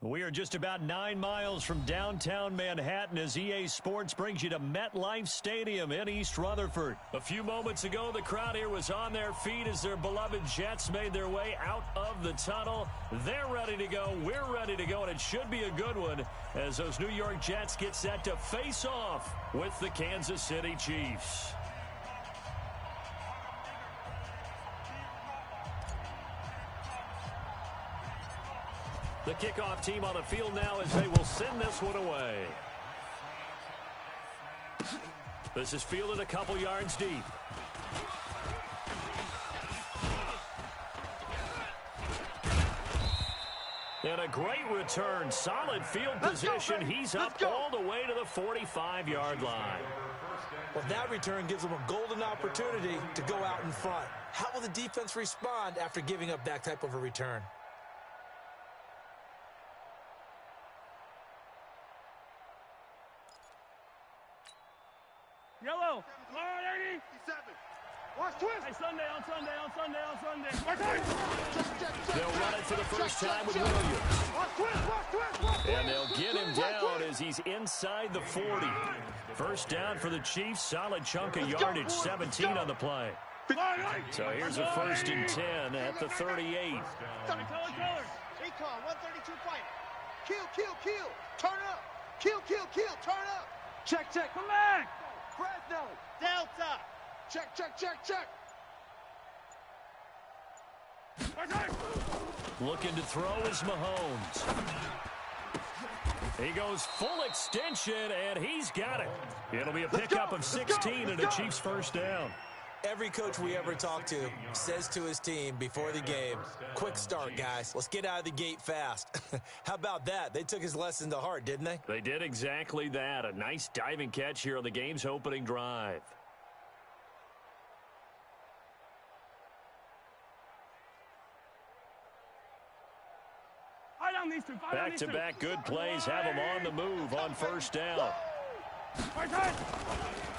We are just about 9 miles from downtown Manhattan as EA Sports brings you to MetLife Stadium in East Rutherford. A few moments ago, the crowd here was on their feet as their beloved Jets made their way out of the tunnel. They're ready to go. We're ready to go, and it should be a good one as those New York Jets get set to face off with the Kansas City Chiefs. The kickoff team on the field now as they will send this one away. This is fielded a couple yards deep. And a great return. Solid field position. He's up all the way to the 45-yard line. Well, that return gives them a golden opportunity to go out in front. How will the defense respond after giving up that type of a return? Yellow. All right, 87. Watch twist. Hey, Sunday. They'll run it for the first time with Williams. Watch twist. And they'll get him down as he's inside the 40. First down for the Chiefs. Solid chunk of yardage, 17 on the play. So here's a 1st and 10 at the 38. Color. Recon, 132 fight. Kill. Turn up. Kill. Turn up. Check. Come back. Fresno. Delta. Check. Looking to throw is Mahomes. He goes full extension, and he's got it. It'll be a pickup of 16 and a Chiefs first down. Every coach we ever talk to says to his team before the game, quick start, guys. Let's get out of the gate fast. How about that? They took his lesson to heart, didn't they? They did exactly that. A nice diving catch here on the game's opening drive. Back-to-back good plays have him on the move on first down.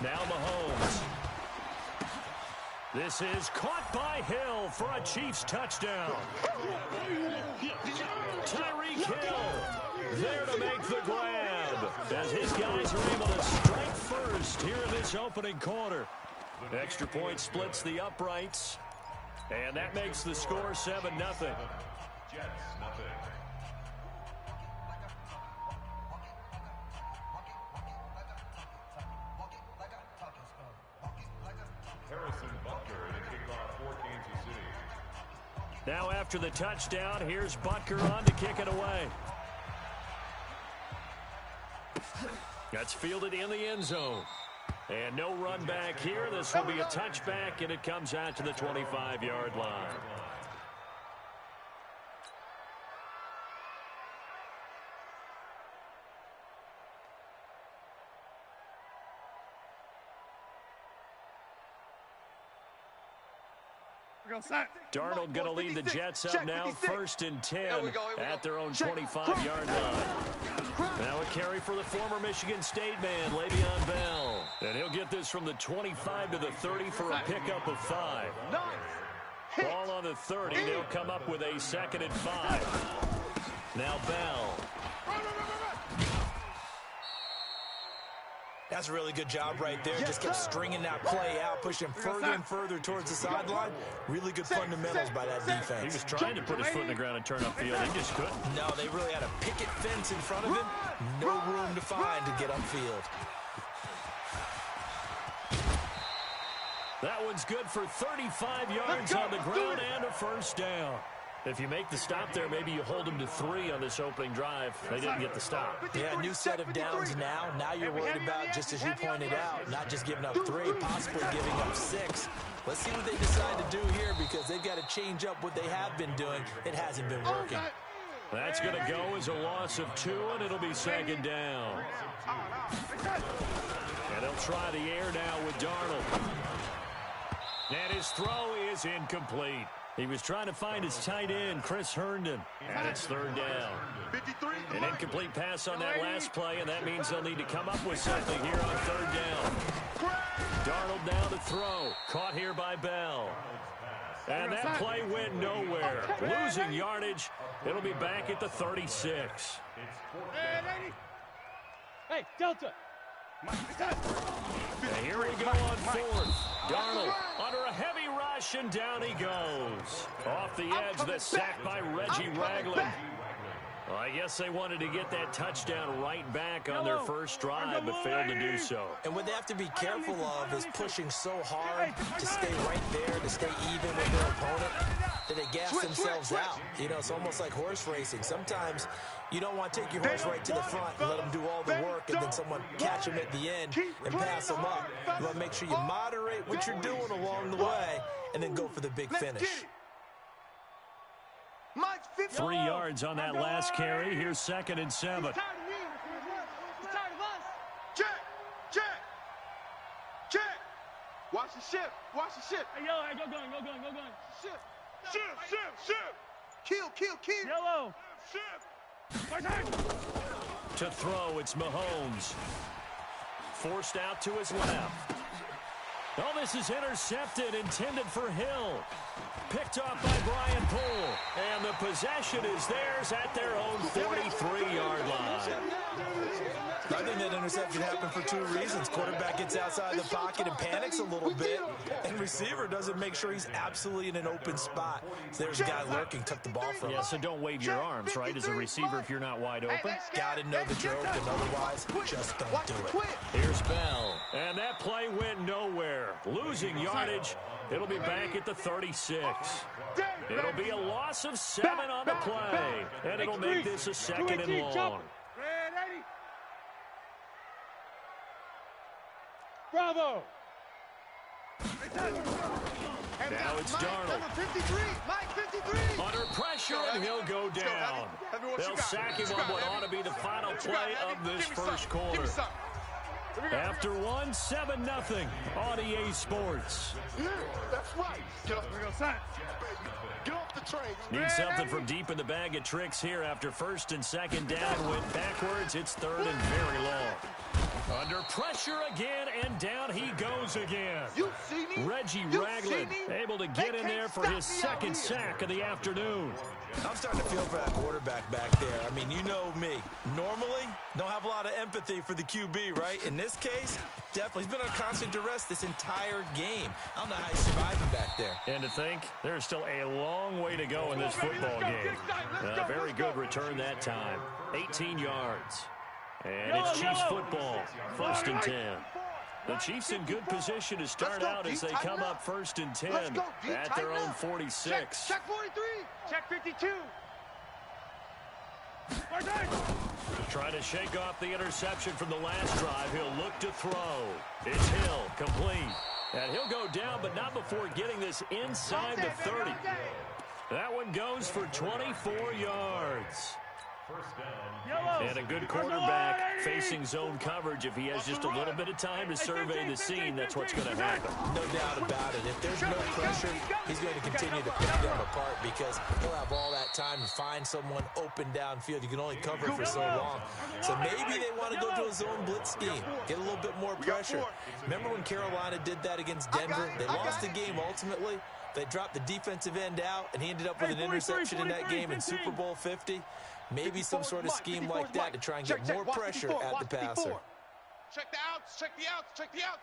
Now Mahomes. This is caught by Hill for a Chiefs touchdown. Tyreek Hill there to make the grab as his guys are able to strike first here in this opening quarter. Extra point splits the uprights, and that makes the score 7-0. Now after the touchdown, here's Butker on to kick it away. That's fielded in the end zone. And no run back here. This will be a touchback, and it comes out to the 25-yard line. Darnold going to lead the Jets up now, 1st and 10 at their own 25-yard line. Now a carry for the former Michigan State man, Le'Veon Bell. And he'll get this from the 25 to the 30 for a pickup of 5. Ball on the 30. They'll come up with a 2nd and 5. Now Bell. That's a really good job right there. Just kept stringing that play out, pushing further and further towards the sideline. Really good fundamentals by that defense. He was trying to put his foot in the ground and turn upfield. He just couldn't. No, they really had a picket fence in front of him. No room to find to get upfield. That one's good for 35 yards on the ground and a first down. If you make the stop there, maybe you hold them to 3 on this opening drive. They didn't get the stop. Yeah, new set of downs now. Now you're worried about, just as you pointed out, not just giving up 3, possibly giving up 6. Let's see what they decide to do here because they've got to change up what they have been doing. It hasn't been working. That's going to go as a loss of 2, and it'll be 2nd down. And they'll try the air now with Darnold. And his throw is incomplete. He was trying to find his tight end, Chris Herndon, and it's 3rd down. An incomplete pass on that last play, and that means they'll need to come up with something here on 3rd down. Darnold now to throw. Caught here by Bell. And that play went nowhere. Losing yardage. It'll be back at the 36. Hey, Delta. And here we go on fourth. Darnold under a heavy rush, and down he goes. Off the edge, the sack by Reggie Ragland. Well, I guess they wanted to get that touchdown right back on their first drive, but failed to do so. And what they have to be careful of is pushing so hard to stay right there, to stay even with their opponent, that they gas themselves out. You know, it's almost like horse racing. Sometimes you don't want to take your horse right to the front and let them do all the work, and then someone catch them at the end and pass them up. You want to make sure you moderate what you're doing along the way and then go for the big finish. 3 yards on that last carry. Here's 2nd and 7. Check. Watch the ship. Hey, yo, hey, go going. Ship. Kill. Yellow. To throw, it's Mahomes. Forced out to his left. Oh, this is intercepted, intended for Hill. Picked off by Brian Poole. And the possession is theirs at their own 43-yard line. I think that interception happened for 2 reasons. Quarterback gets outside the pocket and panics a little bit, and receiver doesn't make sure he's absolutely in an open spot. So there's a guy lurking, took the ball from him. Yeah, so don't wave your arms, right, as a receiver if you're not wide open. Got to know that you're open, otherwise just don't do it. Here's Bell. And that play went nowhere. Losing yardage. It'll be back at the 36. It'll be a loss of 7 on the play, and it'll make this a 2nd and long. Bravo. Now it's Darnold. Mike 53. Under pressure, and he'll go down. They'll sack him on what ought to be the final play of this first quarter. After 1, 7-0 on EA Sports. That's right. Get off the train. Need something from deep in the bag of tricks here after 1st and 2nd down. Went backwards. It's 3rd and very long. Under pressure again, and down he goes again. Reggie Ragland able to get in there for his 2nd sack of the afternoon. I'm starting to feel for that quarterback back there. I mean, you know me. Normally, don't have a lot of empathy for the QB, right? In this case, definitely. He's been on constant duress this entire game. I don't know how he's surviving back there. And to think, there's still a long way to go in this football game. Very good return that time. 18 yards. And it's Chiefs football. 1st and 10. The Chiefs in good position to start out as they come up 1st and 10 at their own 46. Check 43. Check 52. Trying to shake off the interception from the last drive. He'll look to throw. It's Hill, complete. And he'll go down, but not before getting this inside the 30. That one goes for 24 yards. And a good quarterback facing zone coverage. If he has just a little bit of time to survey the scene, that's what's going to happen. No doubt about it. If there's no pressure, he's going to continue to pick them apart because he'll have all that time to find someone open downfield. You can only cover for so long. So maybe they want to go to a zone blitz scheme, get a little bit more pressure. Remember when Carolina did that against Denver? They lost the game ultimately. They dropped the defensive end out, and he ended up with an interception in that game in Super Bowl 50. Maybe some sort of scheme like that to try and get more pressure at the passer. Check the outs. Check the outs.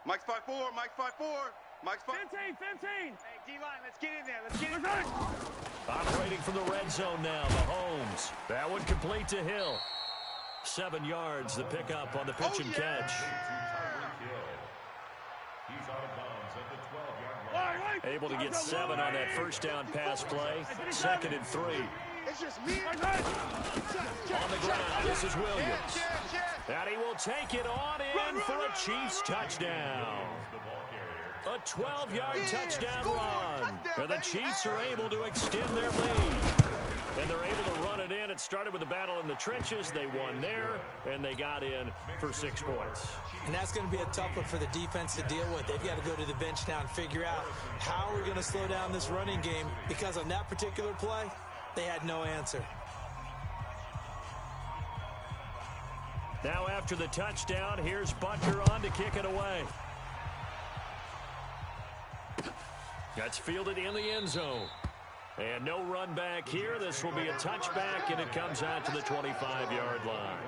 Mike's 5'4". Mike's 5'4". 15. Hey, D-line, let's get in there. Let's get in there. Operating from the red zone now, Mahomes. That one complete to Hill. 7 yards, the pickup on the pitch and catch. Able to get 7 on that first down pass play. 2nd and 3. It's just me. On the ground, this is Williams. And he will take it on in for a Chiefs touchdown. A 12-yard touchdown run. And the Chiefs are able to extend their lead. And they're able to run it in. It started with a battle in the trenches. They won there, and they got in for 6 points. And that's going to be a tough one for the defense to deal with. They've got to go to the bench now and figure out how we're going to slow down this running game, because on that particular play, they had no answer. Now after the touchdown, here's Butker on to kick it away. That's fielded in the end zone. And no run back here. This will be a touchback, and it comes out to the 25-yard line.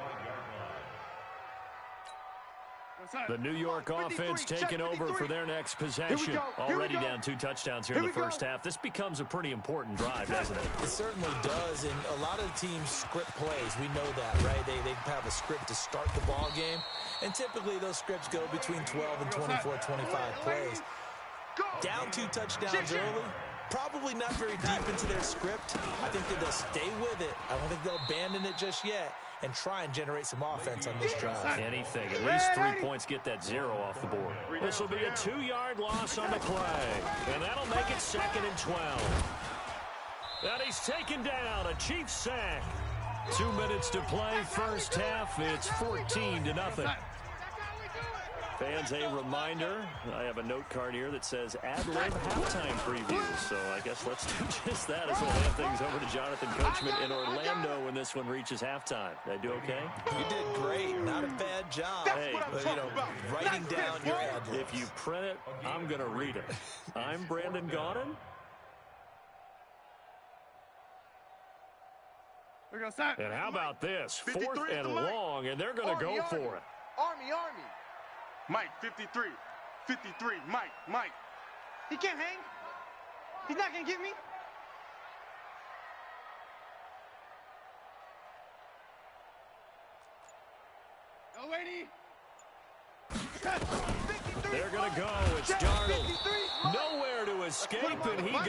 The New York offense taking over for their next possession. Already down 2 touchdowns here in the first half. This becomes a pretty important drive, doesn't it? It certainly does, and a lot of teams script plays. We know that, right? They have a script to start the ball game, and typically those scripts go between 12 and 24, 25 plays. Down 2 touchdowns early, probably not very deep into their script. I think that they'll stay with it. I don't think they'll abandon it just yet and try and generate some offense on this drive. Anything. At least 3 points, get that 0 off the board. This will be a 2-yard loss on the play, and that'll make it 2nd and 12. And he's taken down. A Chiefs sack. 2 minutes to play. First half, it's 14-0. Fans, a reminder, I have a note card here that says ad-lib halftime preview. So I guess let's do just that as we'll hand things over to Jonathan Coachman in Orlando when this one reaches halftime. Did I do okay? You did great. Not a bad job. Hey, writing down your ad-libs. If you print it, I'm going to read it. I'm Brandon Gaudin. And how about this? 4th and long, and they're going to go for it. Army. Mike, 53. 53. Mike. He can't hang. He's not going to give me. No, Wayne. They're going to go. It's Darnold. Nowhere to escape, and he goes.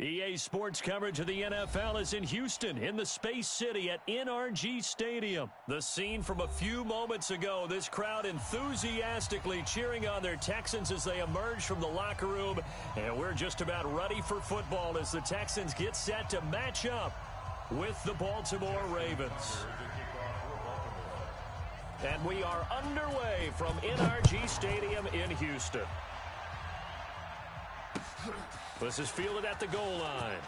EA Sports coverage of the NFL is in Houston, in the Space City at NRG Stadium. The scene from a few moments ago, this crowd enthusiastically cheering on their Texans as they emerge from the locker room. And we're just about ready for football as the Texans get set to match up with the Baltimore Ravens. And we are underway from NRG Stadium in Houston. This is fielded at the goal line.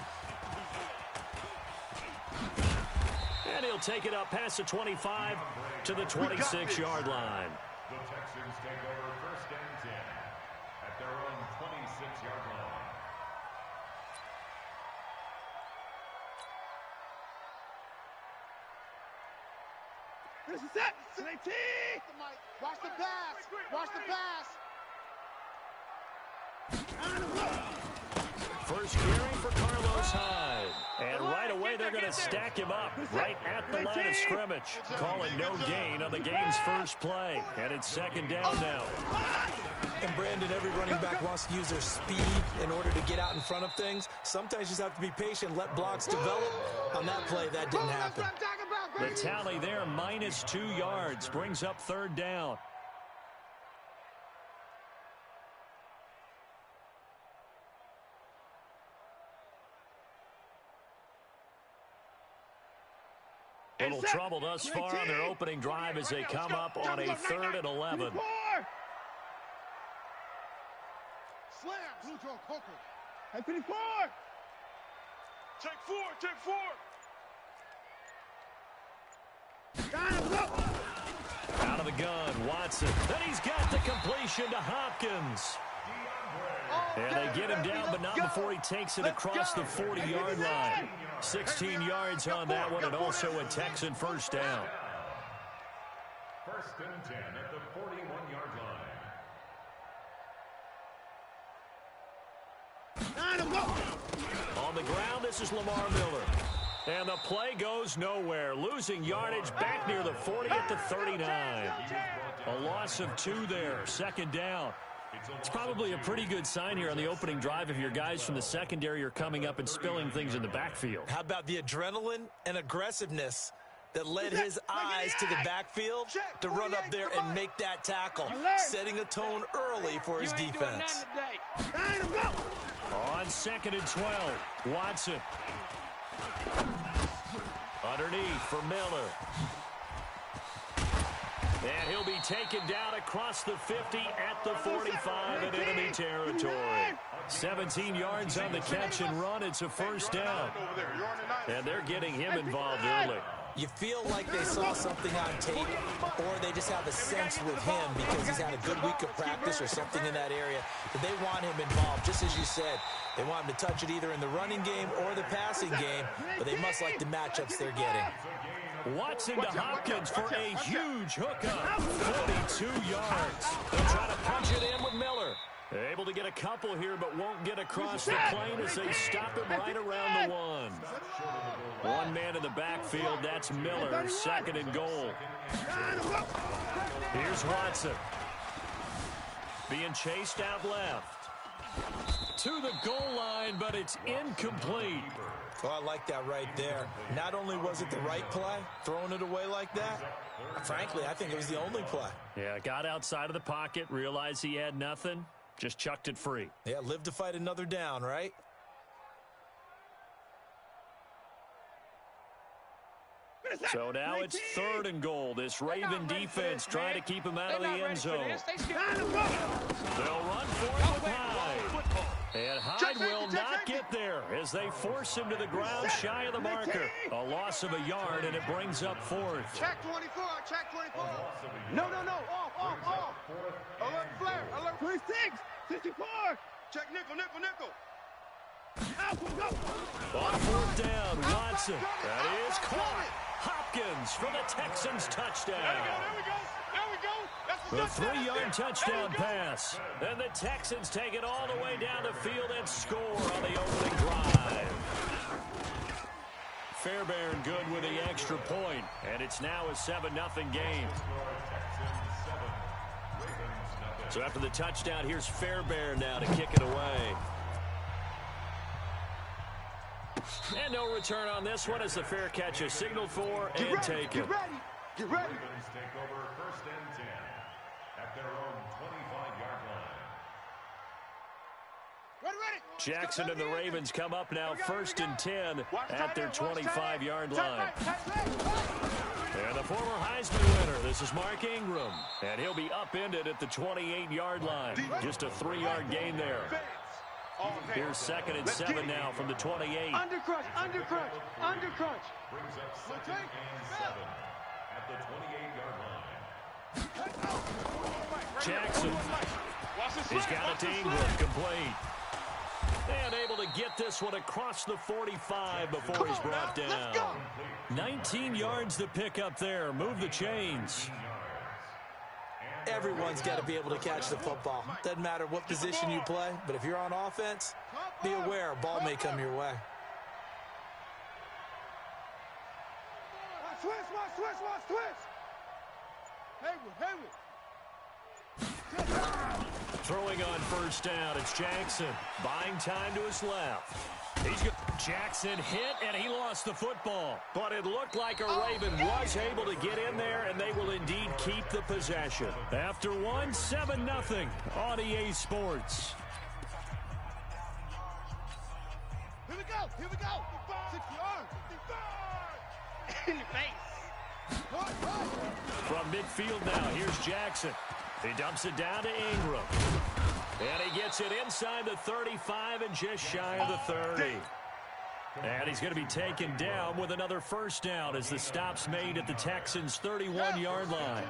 And he'll take it up past the 25 to the 26-yard line. The Texans take over 1st and 10 at their own 26-yard line. This is it. Watch the pass. Watch the pass. First carry for Carlos Hyde. And right away, they're going to stack him up right at the line of scrimmage. Calling no gain on the game's first play. And it's 2nd down now. And Brandon, every running back wants to use their speed in order to get out in front of things. Sometimes you just have to be patient, let blocks develop. On that play, that didn't happen. The tally there, -2 yards, brings up 3rd down. Little trouble thus far on their opening drive as they come up on a 3rd and 11. Slam. At 54. Take 4, take 4. Out of the gun, Watson. Then he's got the completion to Hopkins. And they get him down, but not before he takes it across the 40-yard line. 16 yards on that one, and also a Texan first down. 1st and 10 at the 41-yard line. On the ground, this is Lamar Miller. And the play goes nowhere, losing yardage back near the 40 at the 39. A loss of 2 there, 2nd down. It's probably a pretty good sign here on the opening drive if your guys from the secondary are coming up and spilling things in the backfield. How about the adrenaline and aggressiveness that led his eyes to the backfield to run up there and make that tackle, setting a tone early for his defense. On 2nd and 12, Watson. Underneath for Miller. And he'll be taken down across the 50 at the 45 in enemy territory. 17 yards on the catch and run. It's a first down. And they're getting him involved early. You feel like they saw something on tape, or they just have a sense with him because he's had a good week of practice or something in that area. But they want him involved, just as you said. They want him to touch it either in the running game or the passing game, but they must like the matchups they're getting. Watson to Hopkins for a huge hookup. 42 yards. They'll try to punch it in with Miller. Able to get a couple here, but won't get across the plane as they stop him right around the 1. One man in the backfield, that's Miller, 2nd and goal. Here's Watson. Being chased out left. To the goal line, but it's incomplete. Oh, I like that right there. Not only was it the right play, throwing it away like that, frankly, I think it was the only play. Yeah, got outside of the pocket, realized he had nothing, just chucked it free. Yeah, live to fight another down, right? So now it's 3rd and goal. This Raven defense trying to keep him out of the end zone. They'll run for it with Hyde. And Hyde will not get there as they force him to the ground shy of the marker. A loss of a yard, and it brings up 4th. Check 24, check 24. No, off. Alert flare, alert. 26, 64. Check nickel. On 4th down, Watson. That is caught. Hopkins for the Texans touchdown. There we go. That's The 3-yard touchdown pass. And the Texans take it all the way down the field and score on the opening drive. Fairbairn good with the extra point, and it's now a 7-0 game. So after the touchdown, here's Fairbairn now to kick it away. And no return on this one as the fair catch is signaled for and taken. Get ready. Get ready. Ravens take over 1st and 10 at their own 25-yard line. Ready. Jackson and the Ravens come up now 1st and 10 at their 25-yard line. And the former Heisman winner, this is Mark Ingram. And he'll be upended at the 28-yard line. Just a 3-yard gain there. Here's 2nd and 7 now from the 28. Undercrunch. Brings up 2nd and 7 at the 28-yard line. Jackson. He's got it to Ingram, complete. And able to get this one across the 45 before he's brought down. 19 yards to pick up there. Move the chains. Everyone's got to be able to catch the football. Doesn't matter what position you play, but if you're on offense, be aware a ball may come your way. Switch. Haywood. Throwing on 1st down, it's Jackson. Buying time to his left. Jackson hit, and he lost the football. But it looked like a Raven was able to get in there, and they will indeed keep the possession. After 7-0 on EA Sports. Here we go. 6 yards. In your face. From midfield now, here's Jackson. He dumps it down to Ingram. And he gets it inside the 35 and just shy of the 30. And he's going to be taken down with another 1st down as the stop's made at the Texans' 31-yard line.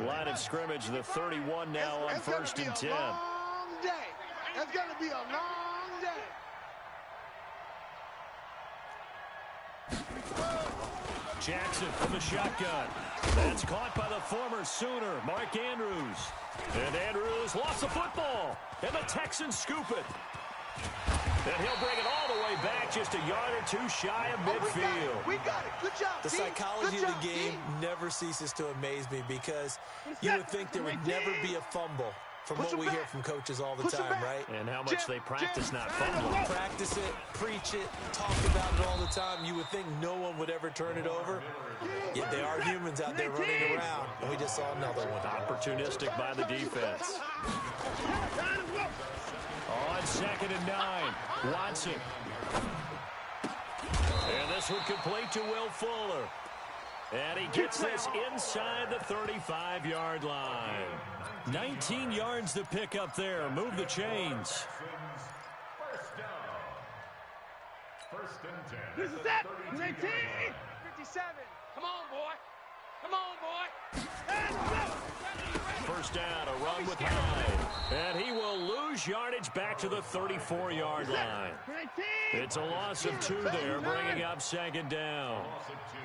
Line of scrimmage, the 31 now on 1st and 10. It's going to be a long day. Jackson from the shotgun. That's caught by the former Sooner, Mark Andrews. And Andrews lost the football. And the Texans scoop it. And he'll bring it all the way back just a yard or 2 shy of midfield. We got it. Good job, The psychology of the game never ceases to amaze me because you would think there would never be a fumble from what we hear from coaches all the time, right? And how much they practice not fumbling. Practice it, preach it, talk about it all the time. You would think no one would ever turn it over. Yet they are humans out there running around, and we just saw another one. Opportunistic by the defense. On 2nd and 9, Watson. And this one complete to Will Fuller. And he gets this inside the 35-yard line. 19 yards to pick up there. Move the chains. 1st down. 1st and 10. This is it. 19. 57. Come on, boy. First down, a run with Hyde. And he will lose yardage back to the 34-yard line. It's a loss of 2 there, bringing up 2nd down. Loss of 2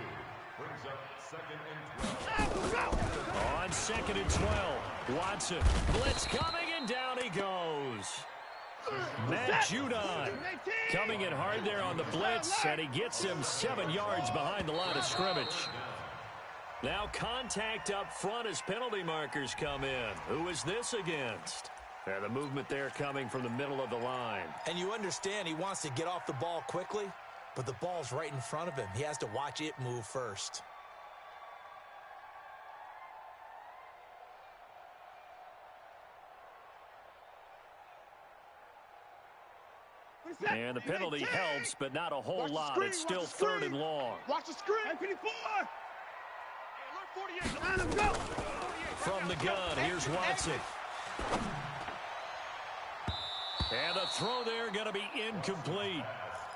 brings up 2nd and 12. On 2nd and 12, Watson. Blitz coming, and down he goes. Matt Judon coming in hard there on the blitz, and he gets him 7 yards behind the line of scrimmage. Now contact up front as penalty markers come in. Who is this against? And the movement there coming from the middle of the line. And you understand he wants to get off the ball quickly, but the ball's right in front of him. He has to watch it move first. And the penalty helps, but not a whole lot. It's still 3rd and long. Watch the screen. 54. From the gun, here's Watson. And the throw there going to be incomplete.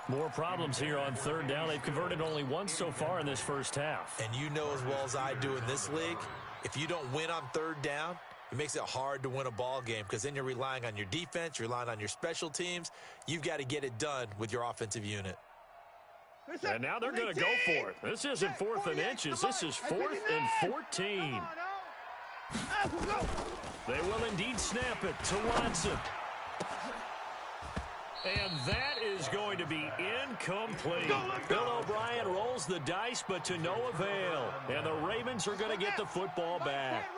More problems here on 3rd down. They've converted only once so far in this first half. And you know as well as I do in this league, if you don't win on 3rd down, it makes it hard to win a ball game because then you're relying on your defense, you're relying on your special teams. You've got to get it done with your offensive unit. And now they're going to go for it. This isn't 4th and inches. This is 4th and 14. They will indeed snap it to Watson. And that is going to be incomplete. Bill O'Brien rolls the dice, but to no avail. And the Ravens are going to get the football back.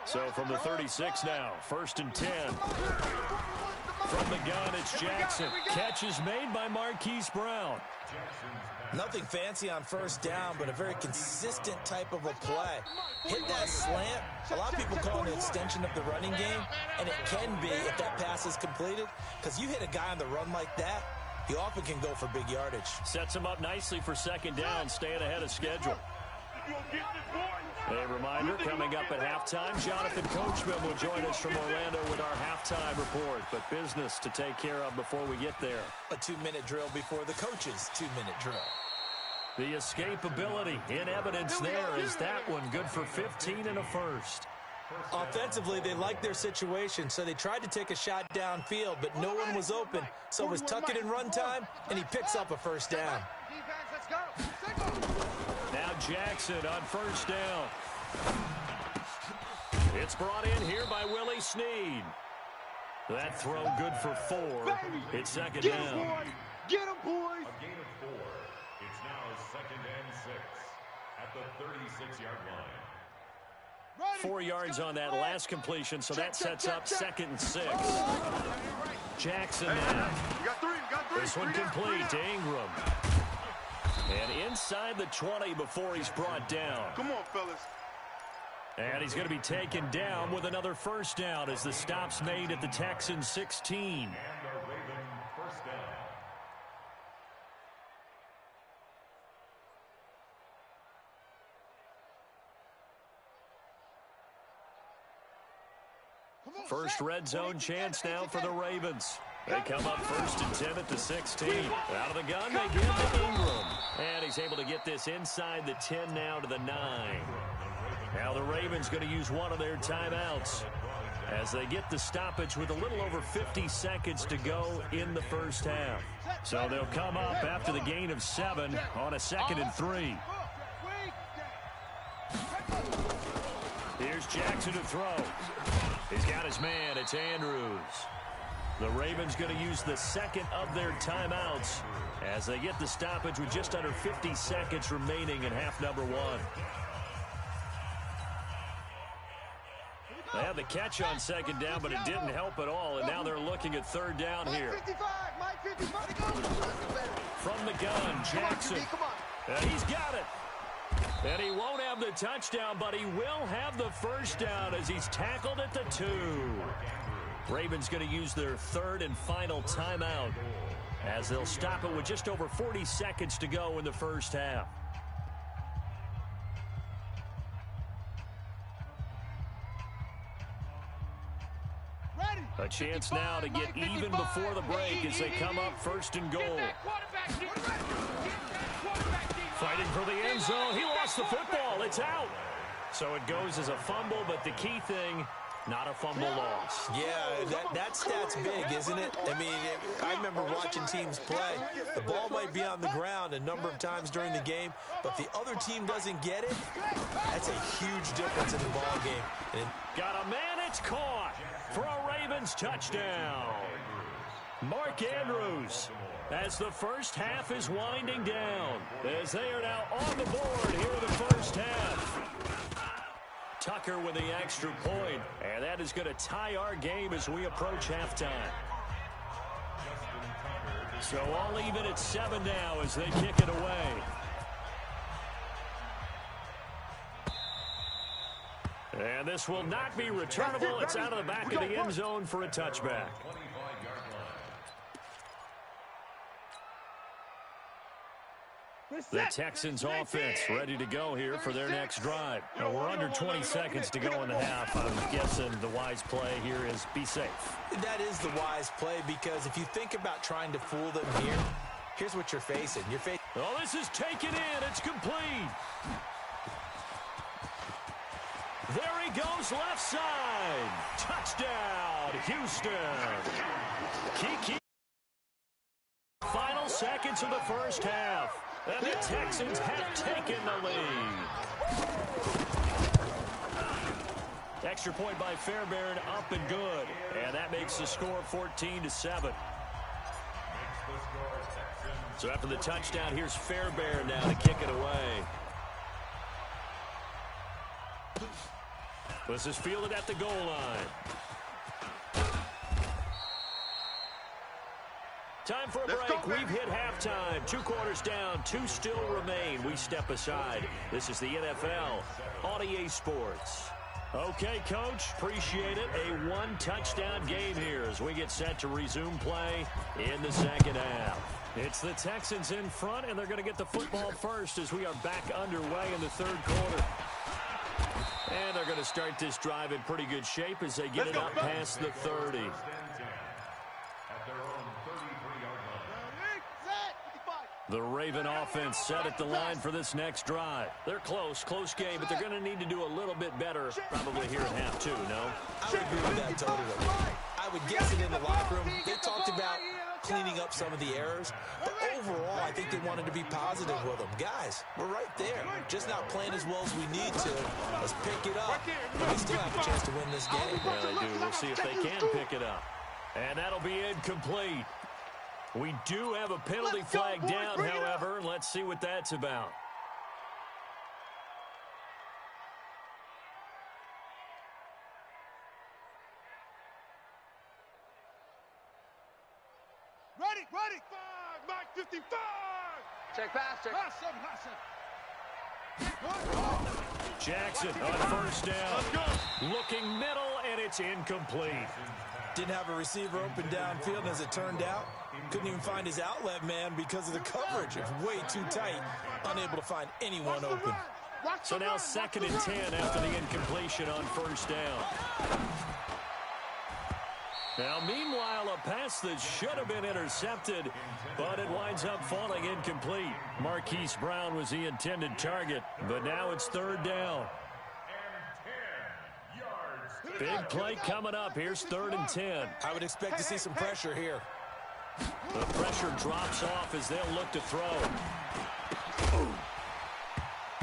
So from the 36 now, 1st and 10. From From the gun, it's Jackson. Catch is made by Marquise Brown. Nothing fancy on first down, but a very consistent type of a play. Hit that slant. A lot of people call it an extension of the running game, and it can be if that pass is completed, because you hit a guy on the run like that, he often can go for big yardage. Sets him up nicely for second down, staying ahead of schedule. A reminder, coming up at halftime, Jonathan Coachman will join us from Orlando with our halftime report, but business to take care of before we get there. A 2-minute drill before the coach's 2-minute drill. The escapability in evidence there is that one, good for 15 and a first. Offensively, they liked their situation, so they tried to take a shot downfield, but no one was open, so it was tuck it in run time, and he picks up a first down. Now Jackson on first down. It's brought in here by Willie Snead. That throw good for 4. It's second down. Get him, boys! A gain of 4. It's now 2nd and 6 at the 36-yard line. 4 yards on that last completion, so that sets up 2nd and 6. Jackson now. This one complete to Ingram. And inside the 20 before he's brought down. Come on, fellas. And he's going to be taken down with another first down as the stop's made at the Texans 16. And a Raven first down. First red zone chance now for the Ravens. They come up 1st and 10 at the 16. Out of the gun, they give to Ingram. And he's able to get this inside the 10 now to the 9. Now the Ravens going to use one of their timeouts as they get the stoppage with a little over 50 seconds to go in the first half. So they'll come up after the gain of 7 on a 2nd and 3. Here's Jackson to throw. He's got his man. It's Andrews. The Ravens going to use the second of their timeouts as they get the stoppage with just under 50 seconds remaining in half number 1. They had the catch on second down, but it didn't help at all, and now they're looking at third down here. From the gun, Jackson. And he's got it. And he won't have the touchdown, but he will have the first down as he's tackled at the 2. Ravens going to use their third and final timeout as they'll stop it with just over 40 seconds to go in the first half. A chance now to get even before the break as they come up 1st and goal. Fighting for the end zone. He lost the football. It's out. So it goes as a fumble, but the key thing, not a fumble loss. Yeah, that stat's big, isn't it? I mean, I remember watching teams play. The ball might be on the ground a number of times during the game, but the other team doesn't get it. That's a huge difference in the ball game. And got a man, it's caught for a Ravens touchdown. Mark Andrews, as the first half is winding down, as they are now on the board here in the first half. Tucker with the extra point, and that is going to tie our game as we approach halftime. So all even at 7 now as they kick it away. And this will not be returnable. It's out of the back of the end zone for a touchback. The Texans offense ready to go here for their next drive. Now we're under 20 seconds to go in the half. I'm guessing the wise play here is be safe. that is the wise play, because if you think about trying to fool them here, here's what you're facing. Oh, this is taken in. It's complete. There he goes, left side. Touchdown, Houston. Kiki. Final seconds of the first half. And the Texans have taken the lead. Extra point by Fairbairn, up and good. And that makes the score 14-7. So after the touchdown, here's Fairbairn now to kick it away. This is fielded at the goal line. Time for a break. We've hit halftime. 2 quarters down. 2 still remain. We step aside. This is the NFL on EA Sports. Okay, Coach. Appreciate it. A 1-touchdown game here as we get set to resume play in the second half. It's the Texans in front, and they're going to get the football first as we are back underway in the third quarter. And they're going to start this drive in pretty good shape as they get it up past the 30. The Raven offense set at the line for this next drive. They're close game, but they're going to need to do a little bit better probably here at half 2, no? I would agree with that totally. I would guess it in the locker room. They talked about cleaning up some of the errors, but overall, I think they wanted to be positive with them. Guys, we're right there. Just not playing as well as we need to. Let's pick it up. We still have a chance to win this game. Yeah, they do. We'll see if they can pick it up. And that'll be incomplete. We do have a penalty flag down, however. Let's see what that's about. Ready. 5, Mike 55. Check pass, check. Jackson on first down. Looking middle, and it's incomplete. Didn't have a receiver open downfield, and as it turned out, couldn't even find his outlet man because of the coverage. It's way too tight, unable to find anyone open. So now 2nd and 10 after the incompletion on first down. Now, meanwhile, a pass that should have been intercepted, but it winds up falling incomplete. Marquise Brown was the intended target, but now it's 3rd down. Big play coming up. Here's 3rd and 10. I would expect to see some pressure here. The pressure drops off as they'll look to throw.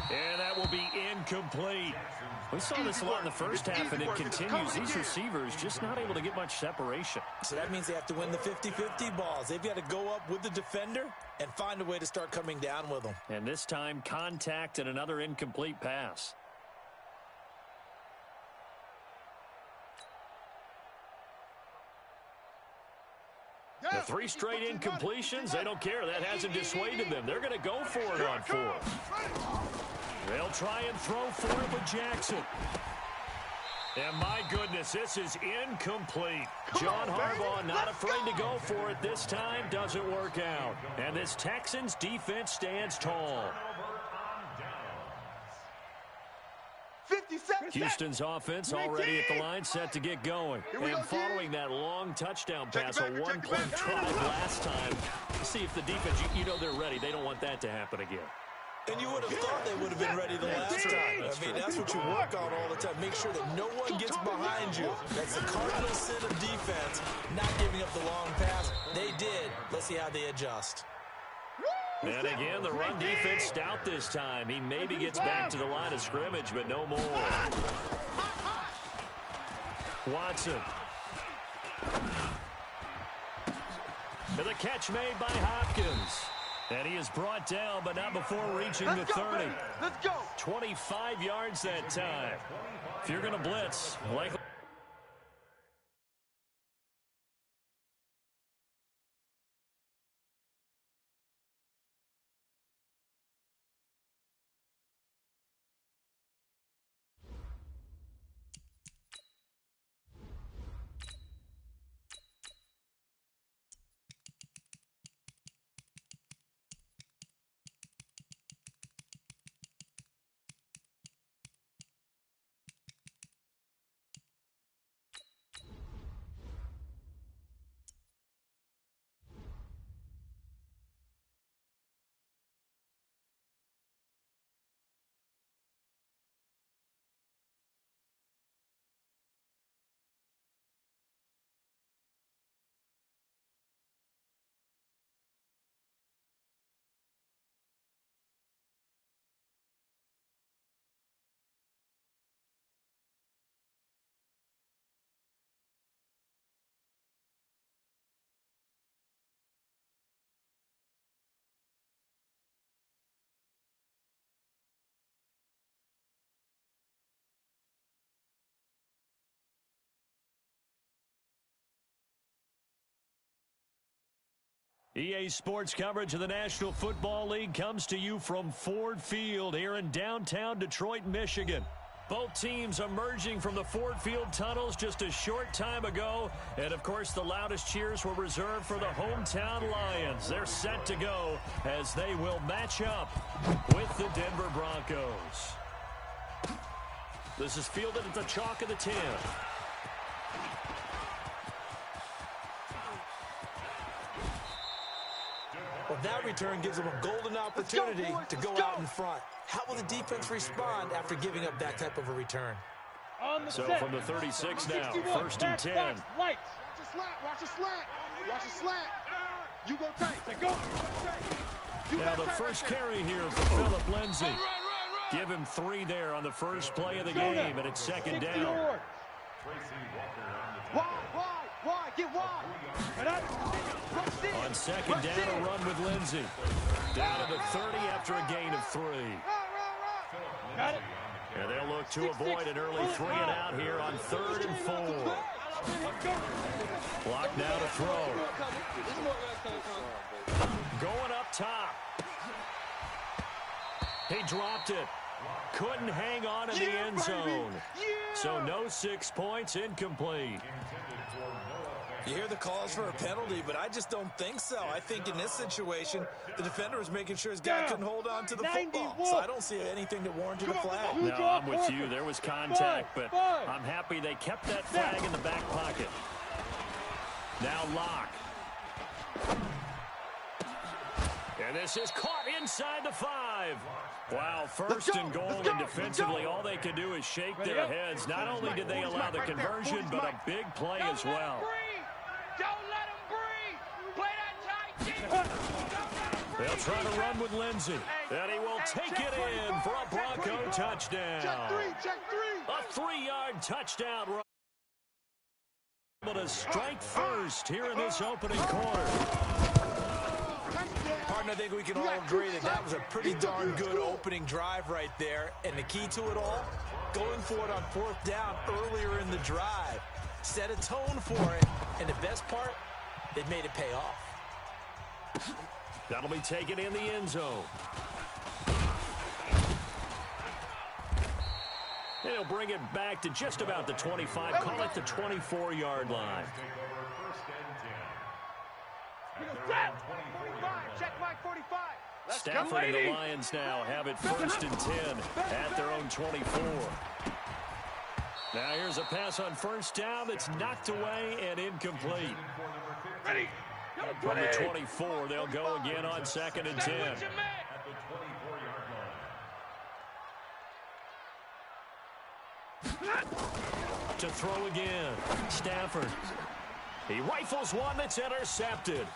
And that will be incomplete. We saw this a lot in the first half, and it continues. These receivers just not able to get much separation. So that means they have to win the 50-50 balls. They've got to go up with the defender and find a way to start coming down with them. And this time, contact and another incomplete pass. The 3 straight incompletions, they don't care. That hasn't dissuaded them. They're going to go for it on 4th. They'll try and throw for it with Jackson. And my goodness, this is incomplete. John Harbaugh not afraid to go for it this time. Doesn't work out. And this Texans defense stands tall. 57 Houston's offense already at the line, set to get going. And following that long touchdown pass, a 1-play drive last time, see if the defense, you know they're ready. They don't want that to happen again. And you would have thought they would have been ready the last time. I mean, that's what you work on all the time. Make sure that no one gets behind you. That's the cardinal sin of defense, not giving up the long pass. They did. Let's see how they adjust. And again, the run defense stout this time. He maybe gets back to the line of scrimmage, but no more. Watson. And the catch made by Hopkins. And he is brought down, but not before reaching the 30. Let's go. 25 yards that time. If you're going to blitz, likely EA Sports coverage of the National Football League comes to you from Ford Field here in downtown Detroit, Michigan. Both teams emerging from the Ford Field tunnels just a short time ago. And, of course, the loudest cheers were reserved for the hometown Lions. They're set to go as they will match up with the Denver Broncos. This is fielded at the chalk of the 10. Well, that return gives them a golden opportunity to go out in front. How will the defense respond after giving up that type of a return? So from the 36 now, 1st and 10. Watch the slant, watch the slant, watch the slant. You go tight, go. Now the first carry here for Phillip Lindsay. Give him 3 there on the first play of the game, and it's 2nd down. Wide, get wide. On 2nd down, a run with Lindsay. Down to the 30 after a gain of 3. Got it. And they'll look to avoid an early 3 and out here on 3rd and 4. Clock now to throw. Going up top. He dropped it. Couldn't hang on in the end zone. So no 6 points, incomplete. You hear the calls for a penalty, but I just don't think so. I think in this situation, the defender was making sure his guy couldn't hold on to the football. So I don't see anything that warranted a flag. No, I'm with you. There was contact, but I'm happy they kept that flag in the back pocket. Now Locke. And this is caught inside the 5. Wow, 1st and goal, and defensively all they can do is shake their heads. Not only did they allow the conversion, but a big play as well. Don't let him breathe. Play that tight. They'll try to run with Lindsay. And he will take it in for a Bronco touchdown. Check 3. A 3-yard touchdown run. Able to strike first here in this opening quarter. Partner, I think we can all agree that that was a pretty darn good opening drive right there. And the key to it all, going for it on 4th down earlier in the drive. Set a tone for it. And the best part, they made it pay off. That'll be taken in the end zone. And he'll bring it back to just about the 25. Call it the 24-yard line. Check Mike 45. Stafford and the Lions now have it 1st and 10 at their own 24. Now here's a pass on 1st down that's knocked away and incomplete. Ready. From the 24, they'll go again on 2nd and 10. To throw again, Stafford. He rifles one that's intercepted.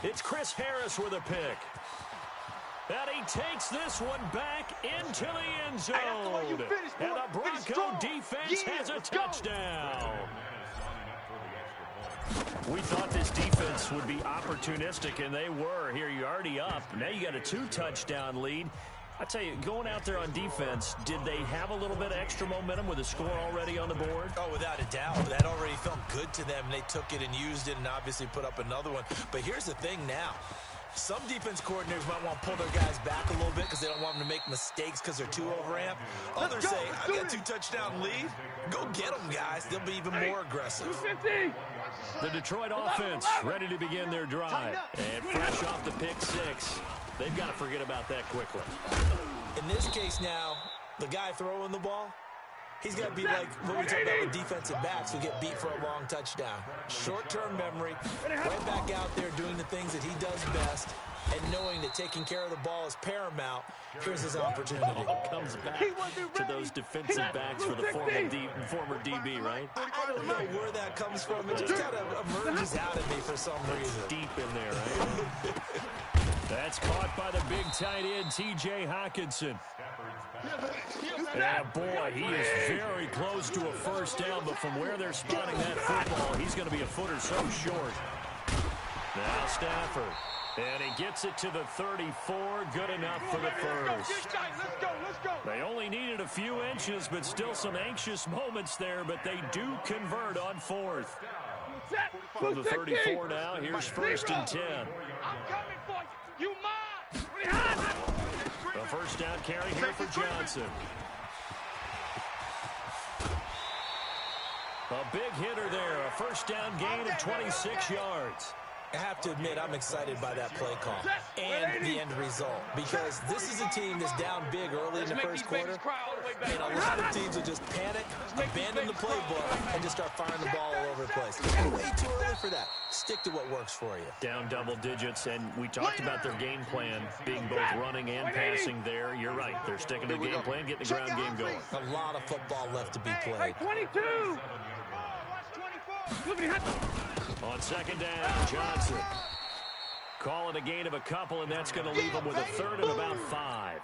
It's Chris Harris with a pick. And he takes this one back into the end zone. And the Bronco defense has a touchdown. We thought this defense would be opportunistic, and they were. Here you're already up. Now you got a 2-touchdown lead. I tell you, going out there on defense, did they have a little bit of extra momentum with a score already on the board? Oh, without a doubt. That already felt good to them. They took it and used it and obviously put up another one. But here's the thing now. Some defense coordinators might want to pull their guys back a little bit because they don't want them to make mistakes because they're too overamped. Others say, I've got a 2-touchdown lead. Go get them, guys. They'll be even more aggressive. The Detroit offense ready to begin their drive. And fresh off the pick 6. They've got to forget about that quickly. In this case now, the guy throwing the ball, he's got to be like what we talk about with defensive backs who get beat for a long touchdown. Short-term memory, right back out there doing the things that he does best, and knowing that taking care of the ball is paramount. Here's his opportunity. Comes back to those defensive backs for the former DB, right? I don't know where that comes from. It just kind of emerges out of me for some reason. Deep in there, right? That's caught by the big tight end, T.J. Hockenson. Yeah, boy, he is very close to a 1st down, but from where they're spotting that football, he's going to be a foot or so short. Now Stafford. And he gets it to the 34. Good enough for the 1st. They only needed a few inches, but still some anxious moments there, but they do convert on 4th. From the 34 now, here's 1st and 10. I'm coming for you. You mine. A first down carry here for Johnson. A big hitter there. A first down gain of 26 yards. I have to admit, I'm excited by that play call and the end result, because this is a team that's down big early in the first quarter, and a lot of teams will just panic, abandon the playbook, and just start firing the ball all over the place. It's way too early for that. Stick to what works for you. Down double digits, and we talked about their game plan being both running and passing there. You're right. They're sticking to the game plan, getting the ground game going. A lot of football left to be played. 22. On 2nd down, Johnson. Calling a gain of a couple, and that's going to leave them with a 3rd and about 5.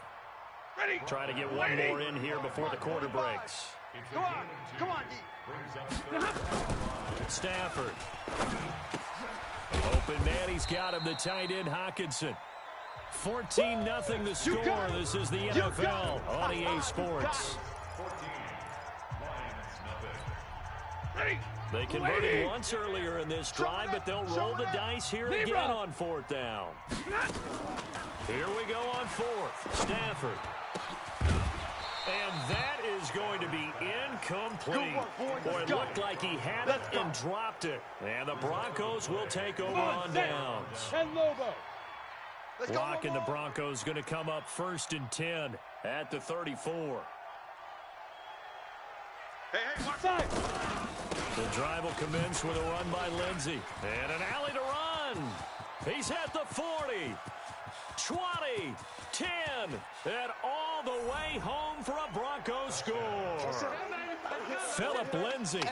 Trying to get one more in here before the quarter breaks. Come on, D. Stafford. Open man, he's got him, the tight end, Hawkinson. 14-0 the score. This is the NFL on EA Sports. They converted once earlier in this drive, but they'll roll the dice here again on 4th down. Here we go on 4th. Stafford. And that is going to be incomplete. Boy, it looked like he had it and dropped it. And the Broncos will take over on downs. Blocking the Broncos going to come up 1st and 10 at the 34. The drive will commence with a run by Lindsey. And an alley to run. He's at the 40, 20, 10, and all the way home for a Broncos score. Philip Lindsey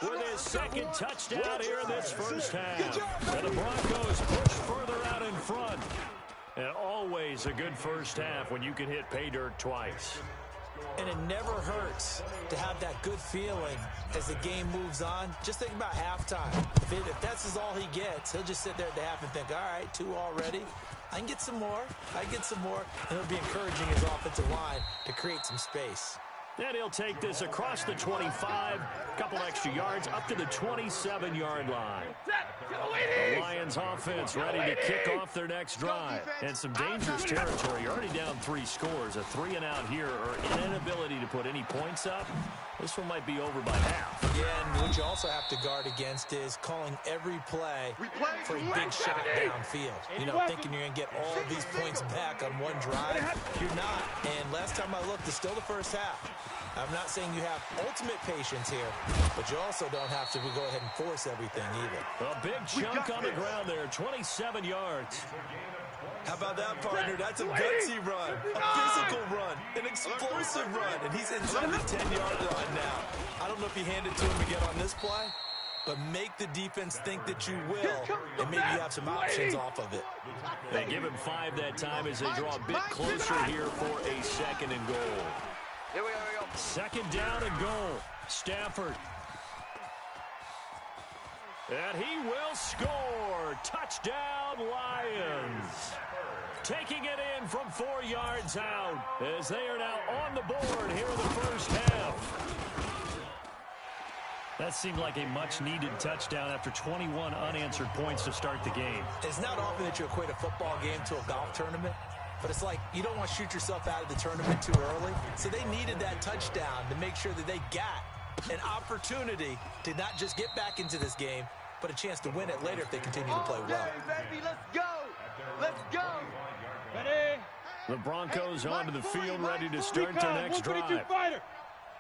with his 2nd touchdown here in this first half. And the Broncos push further out in front. And always a good first half when you can hit pay dirt twice. And it never hurts to have that good feeling as the game moves on. Just think about halftime. If that's all he gets, he'll just sit there at the half and think, all right, 2 already. I can get some more. I get some more. And it'll be encouraging his offensive line to create some space. And he'll take this across the 25, a couple extra yards, up to the 27-yard line. The Lions offense ready to kick off their next drive. And some dangerous territory. You're already down 3 scores. A 3 and out here, or an inability to put any points up. This one might be over by half. Yeah, and what you also have to guard against is calling every play for a big shot downfield. You know, thinking you're going to get all of these points back on one drive. You're not. And last time I looked, it's still the first half. I'm not saying you have ultimate patience here, but you also don't have to go ahead and force everything either. A big chunk on the ground there, 27 yards. How about that, partner? That's a gutsy run, a physical run, an explosive run, and he's inside the 10-yard line now. I don't know if you hand it to him again on this play, but make the defense think that you will, and maybe you have some options off of it. They give him 5 that time as they draw a bit closer here for a 2nd and goal. Here we go. 2nd down and goal. Stafford. And he will score. Touchdown, Lions. Taking it in from 4 yards out as they are now on the board here in the first half. That seemed like a much-needed touchdown after 21 unanswered points to start the game. It's not often that you equate a football game to a golf tournament, but it's like you don't want to shoot yourself out of the tournament too early. So they needed that touchdown to make sure that they got an opportunity to not just get back into this game, but a chance to win it later if they continue to play well. Baby, let's go. Let's go. Ready? The Broncos onto the field, ready to start their next drive.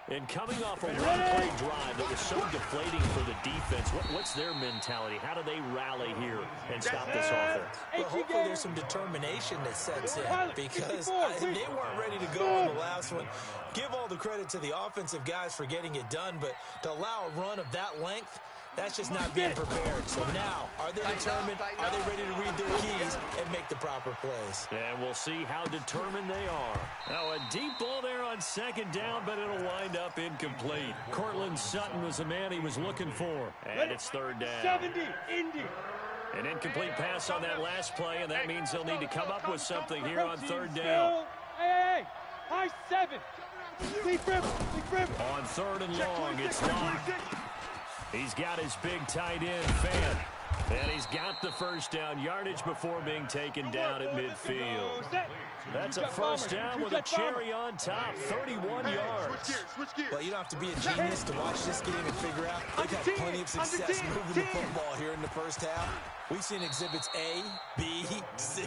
And coming off a one-play drive that was so deflating for the defense, what's their mentality? How do they rally here and stop this offense? Well, hopefully there's some determination that sets in, because they weren't ready to go on the last one. Give all the credit to the offensive guys for getting it done, but to allow a run of that length, that's just not being prepared. So now, are they determined? Are they ready to read their keys and make the proper plays? And we'll see how determined they are. Now, a deep ball there on 2nd down, but it'll wind up incomplete. Cortland Sutton was the man he was looking for. And it's 3rd down. 70, Indy. An incomplete pass on that last play, and that means they'll need to come up with something here on 3rd down. Hey, high 7. Deep rib. On 3rd and long, it's locked. He's got his big tight end, Fan. And he's got the first down yardage before being taken down at midfield. That's a first down with a cherry on top, 31 yards. Well, you don't have to be a genius to watch this game and figure out they've had plenty of success moving the football here in the first half. We've seen exhibits A, B, C,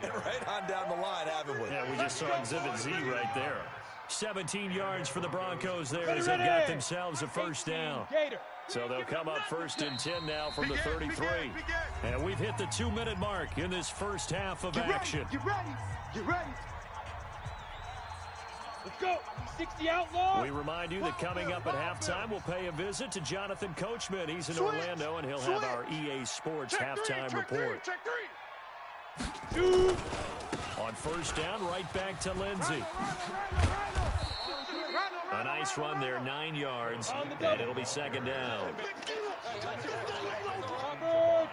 and right on down the line, haven't we? Yeah, we just saw exhibit Z right there. 17 yards for the Broncos there as they've got themselves a first down. So they'll come up first and 10 now from the 33. And we've hit the 2-minute mark in this first half of action. Get ready. Get ready. Let's go. 60 outlaws. We remind you that coming up at halftime, we'll pay a visit to Jonathan Coachman. He's in Orlando, and he'll have our EA Sports halftime report. On first down, right back to Lindsey. A nice run there, 9 yards, and it'll be second down.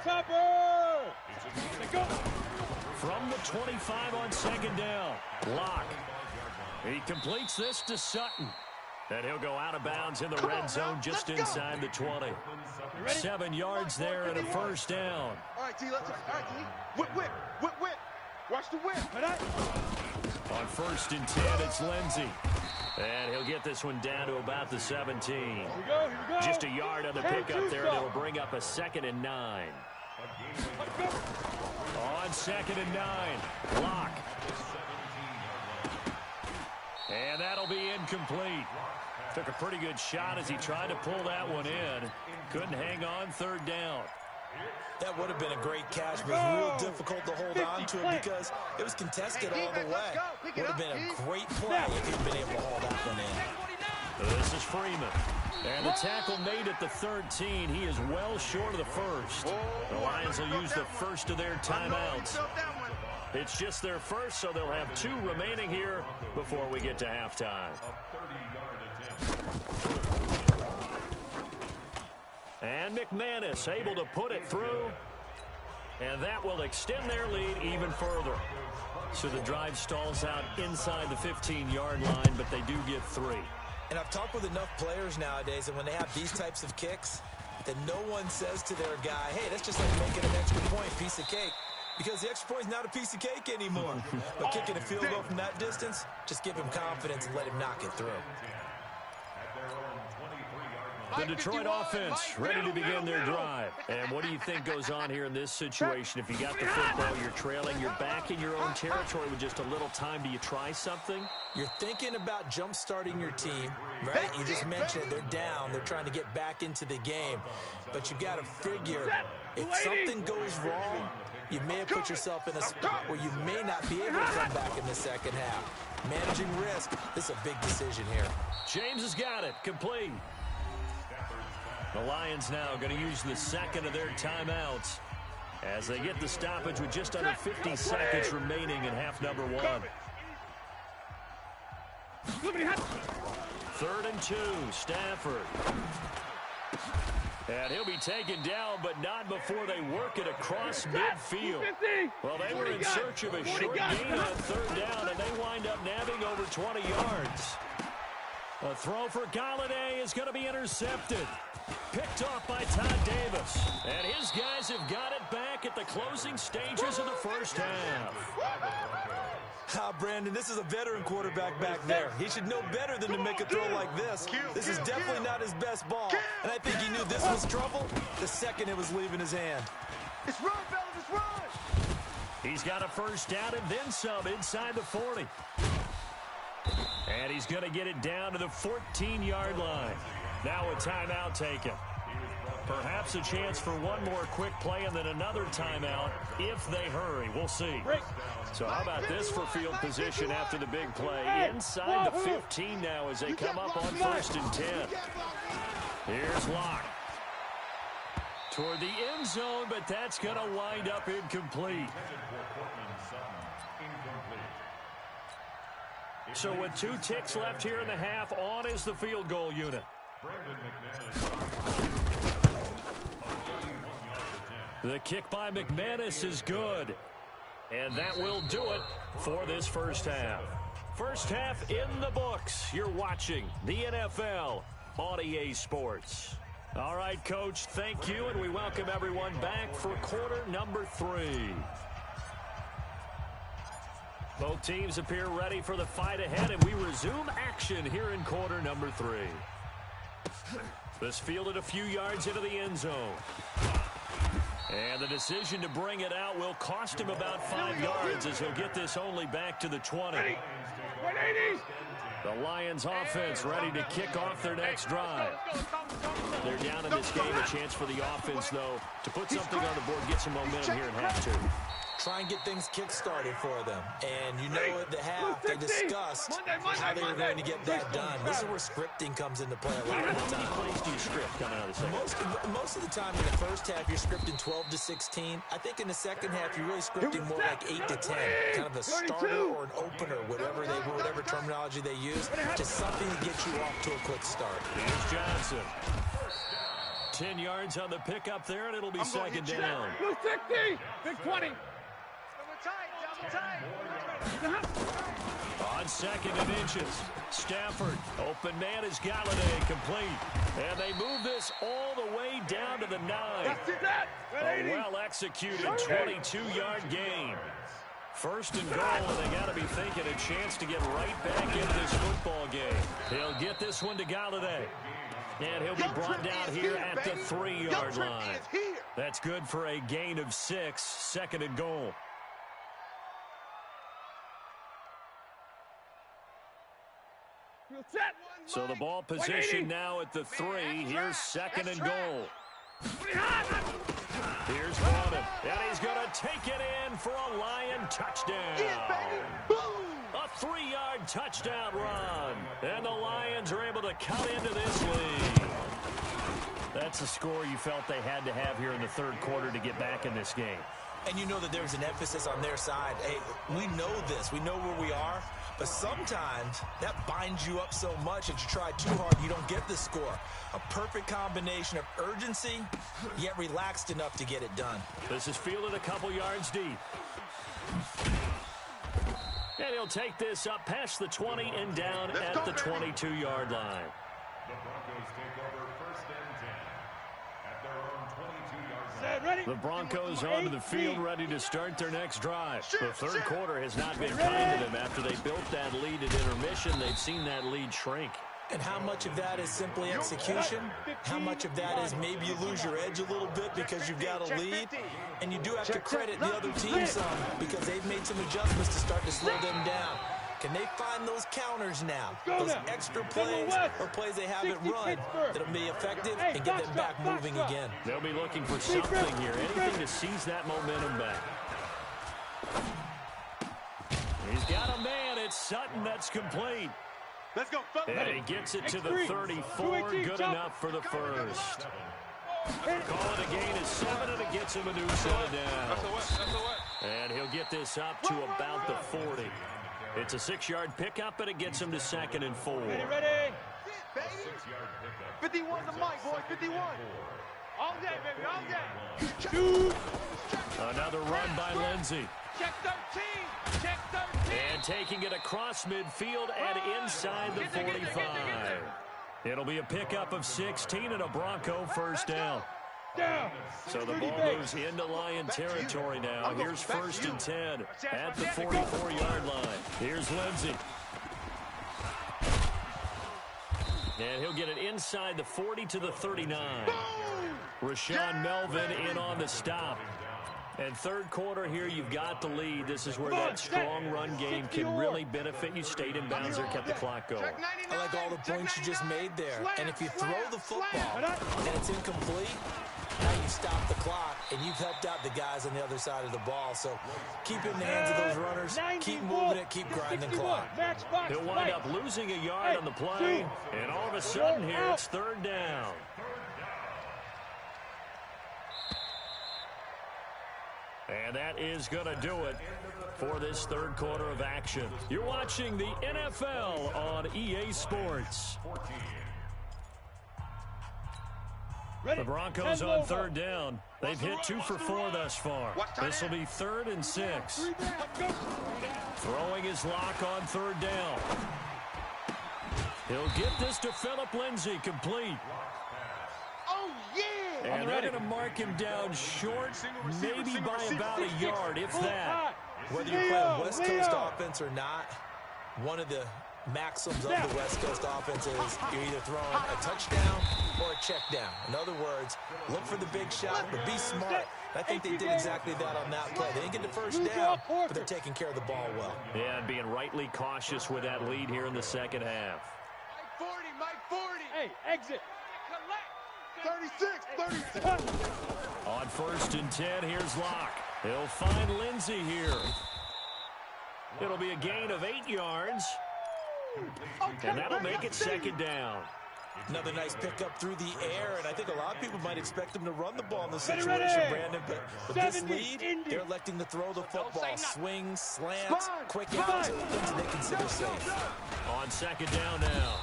Topper. From the 25 on second down, Locke. He completes this to Sutton. And he'll go out of bounds in the red zone just inside the 20. 7 yards there and a first down. All right, T, let's whip. Watch the whip. On first and 10, it's Lindsey. And he'll get this one down to about the 17. Here we go. Just a yard on the pickup there, and it'll bring up a 2nd and 9. On 2nd and 9, Locke. And that'll be incomplete. Took a pretty good shot as he tried to pull that one in. Couldn't hang on, third down. That would have been a great catch, but it was real difficult to hold on to it because it was contested all the way. Would have been a great play if he'd been able to haul that one in. This is Freeman. And the tackle made at the 13. He is well short of the first. The Lions will use the first of their timeouts. It's just their first, so they'll have 2 remaining here before we get to halftime. And McManus able to put it through. And that will extend their lead even further. So the drive stalls out inside the 15-yard line, but they do get 3. And I've talked with enough players nowadays, and when they have these types of kicks, that no one says to their guy, hey, that's just like making an extra point, piece of cake. Because the extra point is not a piece of cake anymore. But kicking a field goal from that distance, just give him confidence and let him knock it through. The Detroit offense ready to begin their drive. And what do you think goes on here in this situation? If you got the football, you're trailing, you're back in your own territory with just a little time. Do you try something? You're thinking about jump-starting your team, right? You just mentioned they're down. They're trying to get back into the game. But you got to figure, if something goes wrong, you may have put yourself in a spot where you may not be able to come back in the second half. Managing risk, this is a big decision here. James has got it, complete. The Lions now going to use the second of their timeouts as they get the stoppage with just under 50 seconds remaining in half number 1. 3rd and 2, Stafford. And he'll be taken down, but not before they work it across midfield. Well, they were in search of a short gain on 3rd down, and they wind up nabbing over 20 yards. A throw for Galladay is going to be intercepted. Picked off by Todd Davis. And his guys have got it back at the closing stages of the first half. Brandon, this is a veteran quarterback back there. He should know better than to make a throw like this. This is definitely not his best ball. And I think he knew this was trouble the second it was leaving his hand. It's run, fellas, it's run! He's got a first down and then some inside the 40. And he's going to get it down to the 14-yard line. Now a timeout taken. Perhaps a chance for one more quick play and then another timeout if they hurry. We'll see. So how about this for field position after the big play? Inside the 15 now as they come up on 1st and 10. Here's Locke. Toward the end zone, but that's going to wind up incomplete. So with 2 ticks left here in the half, on is the field goal unit. The kick by McManus is good. And that will do it for this first half. First half in the books. You're watching the NFL on EA Sports. All right, Coach, thank you, and we welcome everyone back for quarter number 3. Both teams appear ready for the fight ahead, and we resume action here in quarter number 3. This fielded a few yards into the end zone. And the decision to bring it out will cost him about 5 yards as he'll get this only back to the 20. 180. The Lions offense ready to kick off their next drive. They're down in this game. A chance for the offense, though, to put something on the board, get some momentum here in half 2. Try and get things kick-started for them. And you know at the half, they discussed how they were going to get that done. This is where scripting comes into play a lot of the time. How many plays do you script coming out of the second? Most of the time in the first half, you're scripting 12 to 16. I think in the second half, you're really scripting more like 8 to 10. Kind of a starter or an opener, whatever terminology they use. Just something to get you off to a quick start. Here's Johnson. 10 yards on the pickup there, and it'll be second down. Blue 60. Big 20. On second and inches, Stafford, open man is Galladay, complete. And they move this all the way down to the 9. A well-executed 22-yard gain. First and goal, and they got to be thinking a chance to get right back into this football game. He'll get this one to Galladay. And he'll be brought down here at the 3-yard line. That's good for a gain of 6, second and goal. So the ball position now at the 3. Here's second and goal. Here's Bonham, and he's going to take it in for a Lion touchdown. A 3-yard touchdown run. And the Lions are able to cut into this lead. That's the score you felt they had to have here in the third quarter to get back in this game. And you know that there's an emphasis on their side. Hey, we know this. We know where we are. But sometimes that binds you up so much that you try too hard, you don't get the score. A perfect combination of urgency, yet relaxed enough to get it done. This is fielded a couple yards deep. And he'll take this up past the 20 and down at the 22-yard line. The Broncos take over first and 10 at their own 22-yard line. The Broncos onto the field ready to start their next drive. The third quarter has not been kind to them. After they built that lead at intermission, they've seen that lead shrink. And how much of that is simply execution? How much of that is maybe you lose your edge a little bit because you've got a lead? And you do have to credit the other team some because they've made some adjustments to start to slow them down. Can they find those counters now? Those extra plays or plays they haven't run that'll be effective and get them back moving again. They'll be looking for something here, anything to seize that momentum back. He's got a man. It's Sutton that's complete. Let's go. And he gets it to the 34. Good enough for the first. Call it a gain of 7, and it gets him a new set of downs. And he'll get this up to about the 40. It's a 6-yard pickup, and it gets him to second and 4. Ready? 51 the mic, boy. 51. All day, baby, all day. Shoot. Another run by Lindsey. Check 13. Check 13. And taking it across midfield and inside the 45. It'll be a pickup of 16 and a Bronco first down. So the ball moves into Lion territory now. Here's first and 10 at the 44-yard line. Here's Lindsey. And he'll get it inside the 40 to the 39. Rashawn Melvin in on the stop. And third quarter here, you've got the lead. This is where that strong run game can really benefit you. Stayed in bounds there, kept the clock going. I like all the points you just made there. And if you throw the football and it's incomplete, now you stop the clock, and you've helped out the guys on the other side of the ball. So keep it in the hands of those runners, keep moving it, keep grinding the clock. He'll wind up losing a yard on the play, and all of a sudden here, it's third down. And that is going to do it for this third quarter of action. You're watching the NFL on EA Sports. The Broncos on third down. They've hit 2 for 4 thus far. This will be 3rd and 6. Throwing his lock on third down. He'll get this to Phillip Lindsay, complete. And they're going to mark him down short, maybe by about a yard, if that. Whether you're playing West Coast offense or not, one of the maxims of the West Coast offense is you're either throwing a touchdown or a check down. In other words, look for the big shot, but be smart. I think they did exactly that on that play. They didn't get the first down, but they're taking care of the ball well. Yeah, and being rightly cautious with that lead here in the second half. Mike 40. Hey, exit. 36. On 1st and 10, here's Locke. He'll find Lindsey here. It'll be a gain of 8 yards. And that'll make it 2nd down. Another nice pickup through the air, and I think a lot of people might expect them to run the ball in this situation, Brandon, but with this lead, they're electing to throw the football. Swings, slants, quick outs, things they consider safe. On 2nd down now,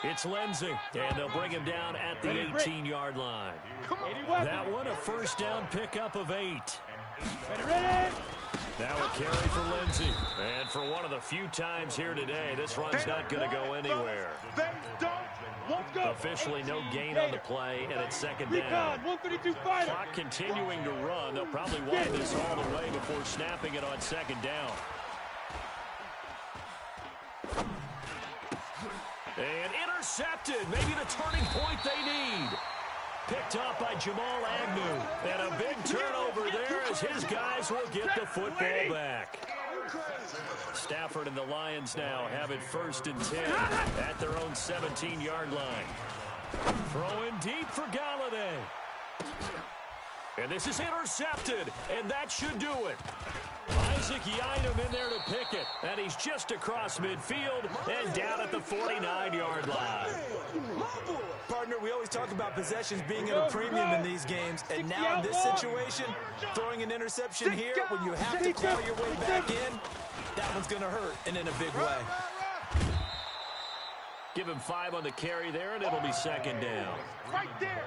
it's Lindsey, and they'll bring him down at the 18-yard line. That one, a 1st down pickup of 8. That will carry for Lindsey. And for one of the few times here today, this run's not going to go anywhere. Officially no gain on the play, and it's 2nd down. Clock continuing to run. They'll probably want this all the way before snapping it on 2nd down. And intercepted. Maybe the turning point they need. Picked up by Jamal Agnew. And a big turnover there as his guys will get the football back. Stafford and the Lions now have it 1st and 10 at their own 17-yard line. Throwing deep for Galladay. And this is intercepted, and that should do it. Isaac Yiadom in there to pick it, and he's just across midfield and down at the 49-yard line. Partner, we always talk about possessions being at a premium in these games, and now in this situation, throwing an interception here when you have to claw your way back in, that one's going to hurt, and in a big way. Give him 5 on the carry there, and it'll be 2nd down. Right there.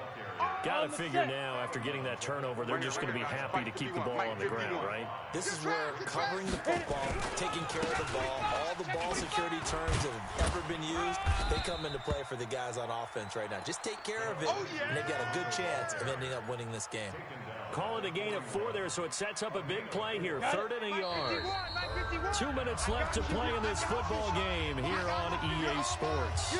Got to figure now, after getting that turnover, they're just going to be happy to keep the ball on the ground, right? This is where covering the football, taking care of the ball, all the ball security terms that have ever been used, they come into play for the guys on offense right now. Just take care of it, and they've got a good chance of ending up winning this game. Call it a gain of 4 there, so it sets up a big play here. 3rd and a yard. 2 minutes left to play in this football game here on EA Sports.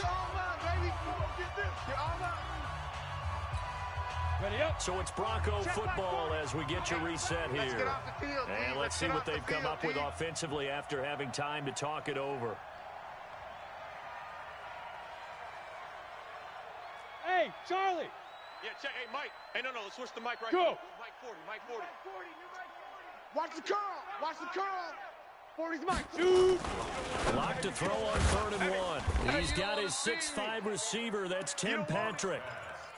So it's Bronco football as we get you reset here. And let's see what they've come up with offensively after having time to talk it over. Hey, Charlie. Yeah, check. Hey, Mike. Hey, no, let's switch the mic right Go. Mike 40, Mike 40. Watch the curl. Watch the curl. 40's Mike. Shoot. Lock to throw on 3rd and 1. He's got his 6'5 receiver. That's Tim Patrick.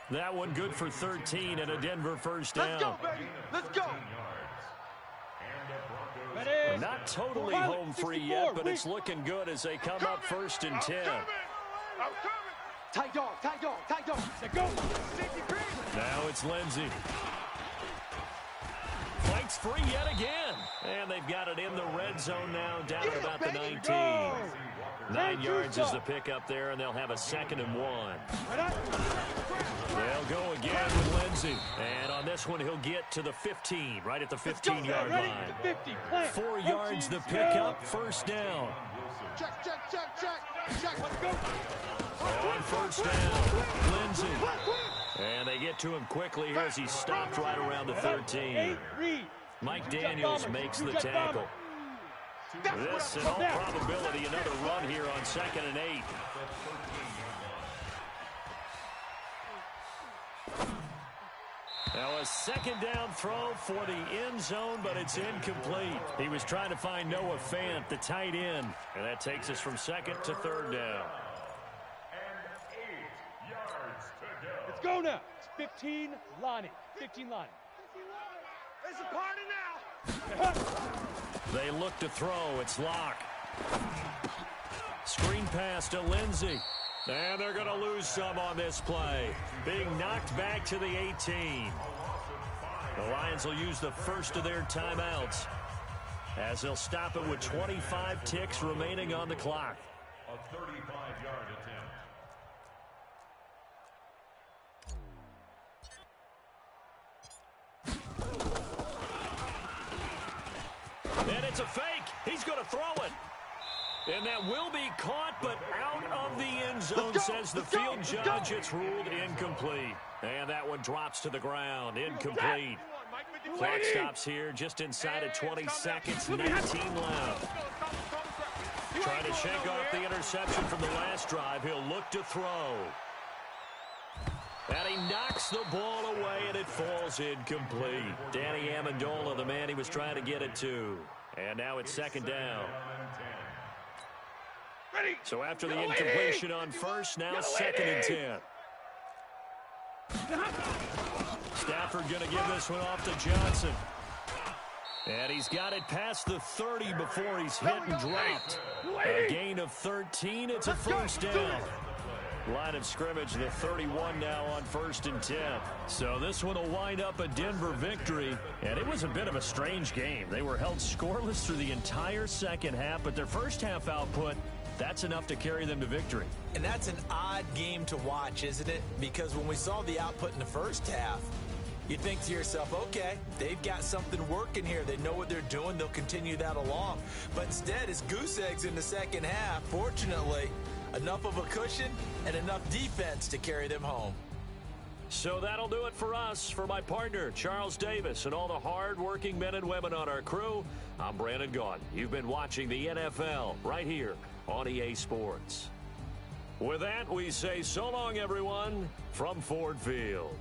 That one good for 13 and a Denver 1st down. Let's go, baby. Let's go. Not totally home free yet, but it's looking good as they come up 1st and 10. I'm coming. Tight dog. Let go. Now it's Lindsey. Fights free yet again. And they've got it in the red zone now, down at about the 19. 9 yards is the pickup there, and they'll have a 2nd and 1. They'll go again with Lindsey. And on this one, he'll get to the 15, right at the 15-yard line. 4 yards the pickup, 1st down. Check. Let's go. On 1st down, Lindsey. And they get to him quickly here as he's stopped right around the 13. Mike Daniels makes the tackle. This, in all probability, another run here on 2nd and 8. Now a 2nd down throw for the end zone, but it's incomplete. He was trying to find Noah Fant, the tight end. And that takes us from 2nd to 3rd down. And 8 yards to go. Let's go now. It's 15, Lonnie. 15, Lonnie. It's a party now. They look to throw. It's Locke. Screen pass to Lindsey. And they're going to lose some on this play. Being knocked back to the 18. The Lions will use the first of their timeouts as they'll stop it with 25 ticks remaining on the clock. A 35-yard attempt. And it's a fake. He's going to throw it. And that will be caught, but out of the end zone, says the field judge. It's ruled incomplete. And that one drops to the ground. Incomplete. Clock stops here just inside of 20 seconds. 19 left. Trying to shake off the interception from the last drive. He'll look to throw. And he knocks the ball away, and it falls incomplete. Danny Amendola, the man he was trying to get it to. And now it's second down. So after the incompletion on first, now second and 10. Stafford going to give this one off to Johnson. And he's got it past the 30 before he's hit and dropped. A gain of 13. It's a first down. Line of scrimmage, the 31 now on first and 10. So this one will wind up a Denver victory. And it was a bit of a strange game. They were held scoreless through the entire second half, but their first half output, that's enough to carry them to victory. And that's an odd game to watch, isn't it? Because when we saw the output in the first half, you think to yourself, okay, they've got something working here. They know what they're doing. They'll continue that along. But instead, it's goose eggs in the second half. Fortunately, enough of a cushion and enough defense to carry them home. So that'll do it for us. For my partner, Charles Davis, and all the hard-working men and women on our crew, I'm Brandon Gaudin. You've been watching the NFL right here on EA Sports. With that, we say so long, everyone, from Ford Field.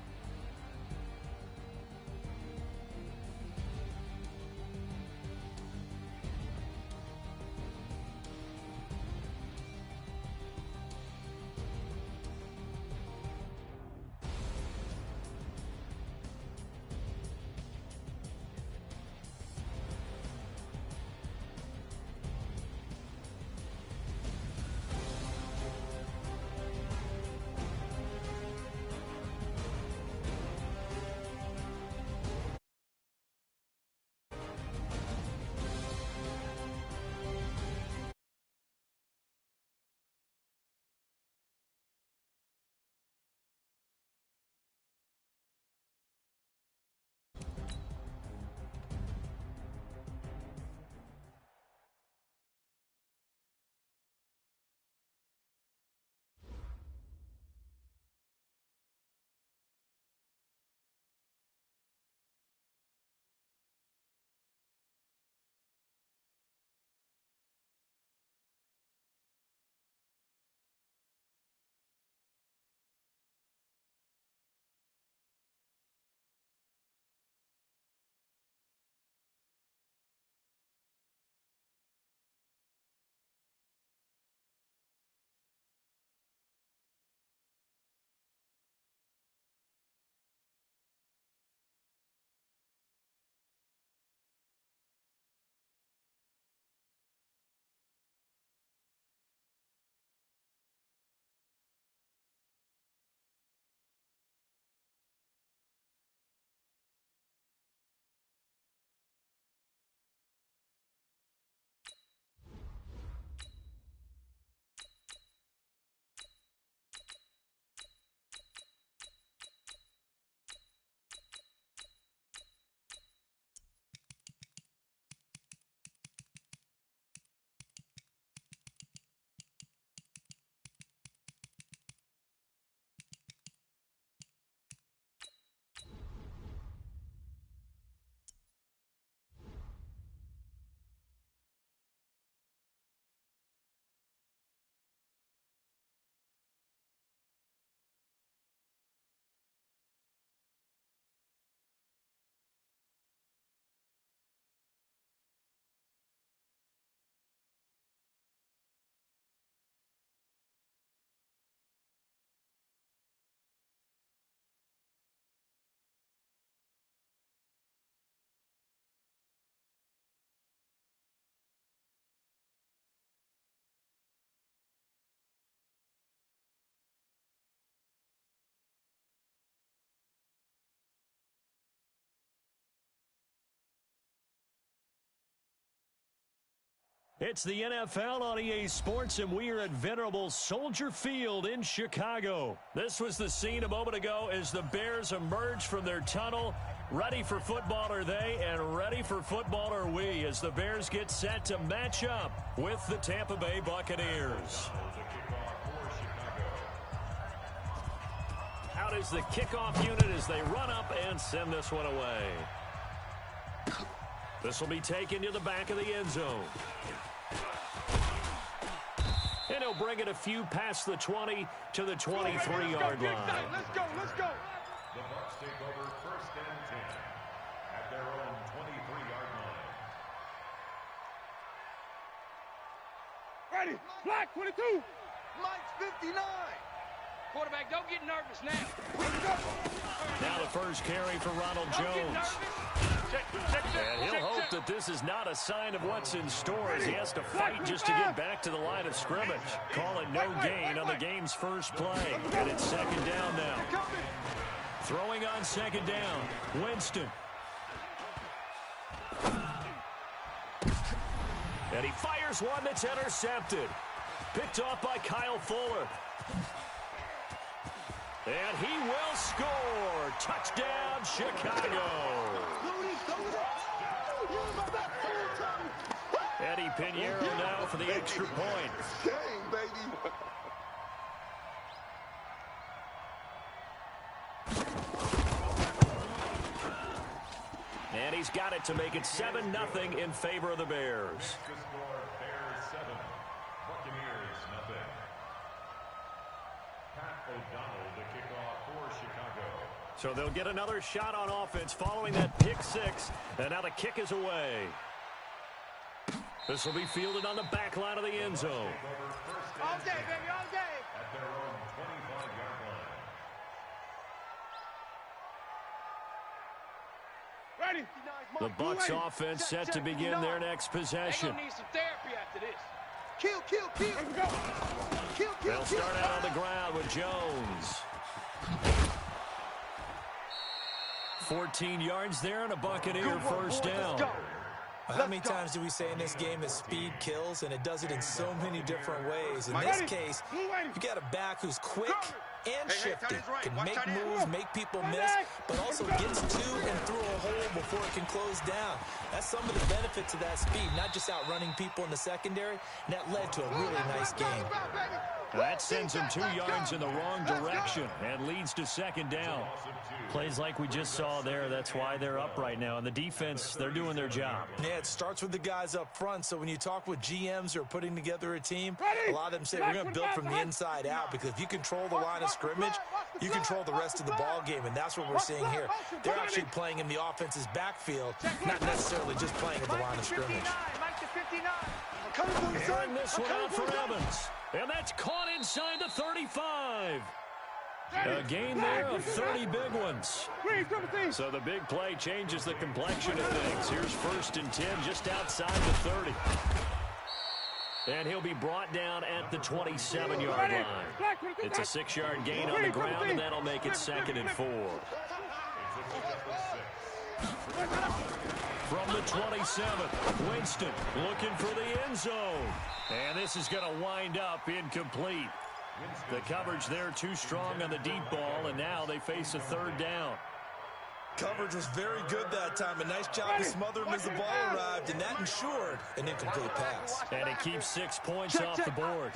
It's the NFL on EA Sports, and we are at venerable Soldier Field in Chicago. This was the scene a moment ago as the Bears emerged from their tunnel. Ready for football are they, and ready for football are we, as the Bears get set to match up with the Tampa Bay Buccaneers. Out is the kickoff unit as they run up and send this one away. This will be taken to the back of the end zone. And he'll bring it a few past the 20 to the 23-yard line. Let's go, let's go. The Bucs take over 1st and 10 at their own 23-yard line. Ready, black 22. Mike's 59. Quarterback, don't get nervous now. Now the first carry for Ronald Jones. And he'll hope that this is not a sign of what's in store as he has to fight just to get back to the line of scrimmage. Call it no gain on the game's first play. And it's second down now. Throwing on second down, Winston. And he fires one that's intercepted. Picked off by Kyle Fuller. And he will score. Touchdown, Chicago. Eddie Pinheiro now for the extra point. Dang, baby. And he's got it to make it 7-0 in favor of the Bears. The score, Bears 7, Buccaneers 0. Pat O'Donnell to kick off for Chicago. So they'll get another shot on offense following that pick six. And now the kick is away. This will be fielded on the back line of the end zone. All day, baby, all day. At their own 25-yard line. Ready. The Bucs offense set to begin their next possession. They're going to need some therapy after this. Kill. Kill. They'll start out on the ground with Jones. 14 yards there and a Buccaneer first down. How many times do we say in this game that speed kills, and it does it in so many different ways? In this case, you got a back who's quick and shifty, can make moves, make people miss, but also gets to and through a hole before it can close down. That's some of the benefits of that speed, not just outrunning people in the secondary, and that led to a really nice game. That sends him 2 yards in the wrong direction and leads to second down. Plays like we just saw there, that's why they're up right now. And the defense, they're doing their job. Yeah, it starts with the guys up front, so when you talk with GMs who are putting together a team, a lot of them say we're going to build from the inside out, because if you control the line of scrimmage, you control the rest of the ball game, and that's what we're seeing here. They're actually playing in the offense's backfield, not necessarily just playing at the line of scrimmage. Airing this one out for Evans. And that's caught inside the 35. A gain there of 30 big ones. So the big play changes the complexion of things. Here's 1st and 10 just outside the 30. And he'll be brought down at the 27-yard line. It's a 6-yard gain on the ground, and that'll make it 2nd and 4. From the 27th, Winston looking for the end zone. And this is going to wind up incomplete. The coverage there too strong on the deep ball, and now they face a 3rd down. Coverage was very good that time. A nice job to smother him as the ball arrived, and that ensured an incomplete pass. And it keeps 6 points off the board.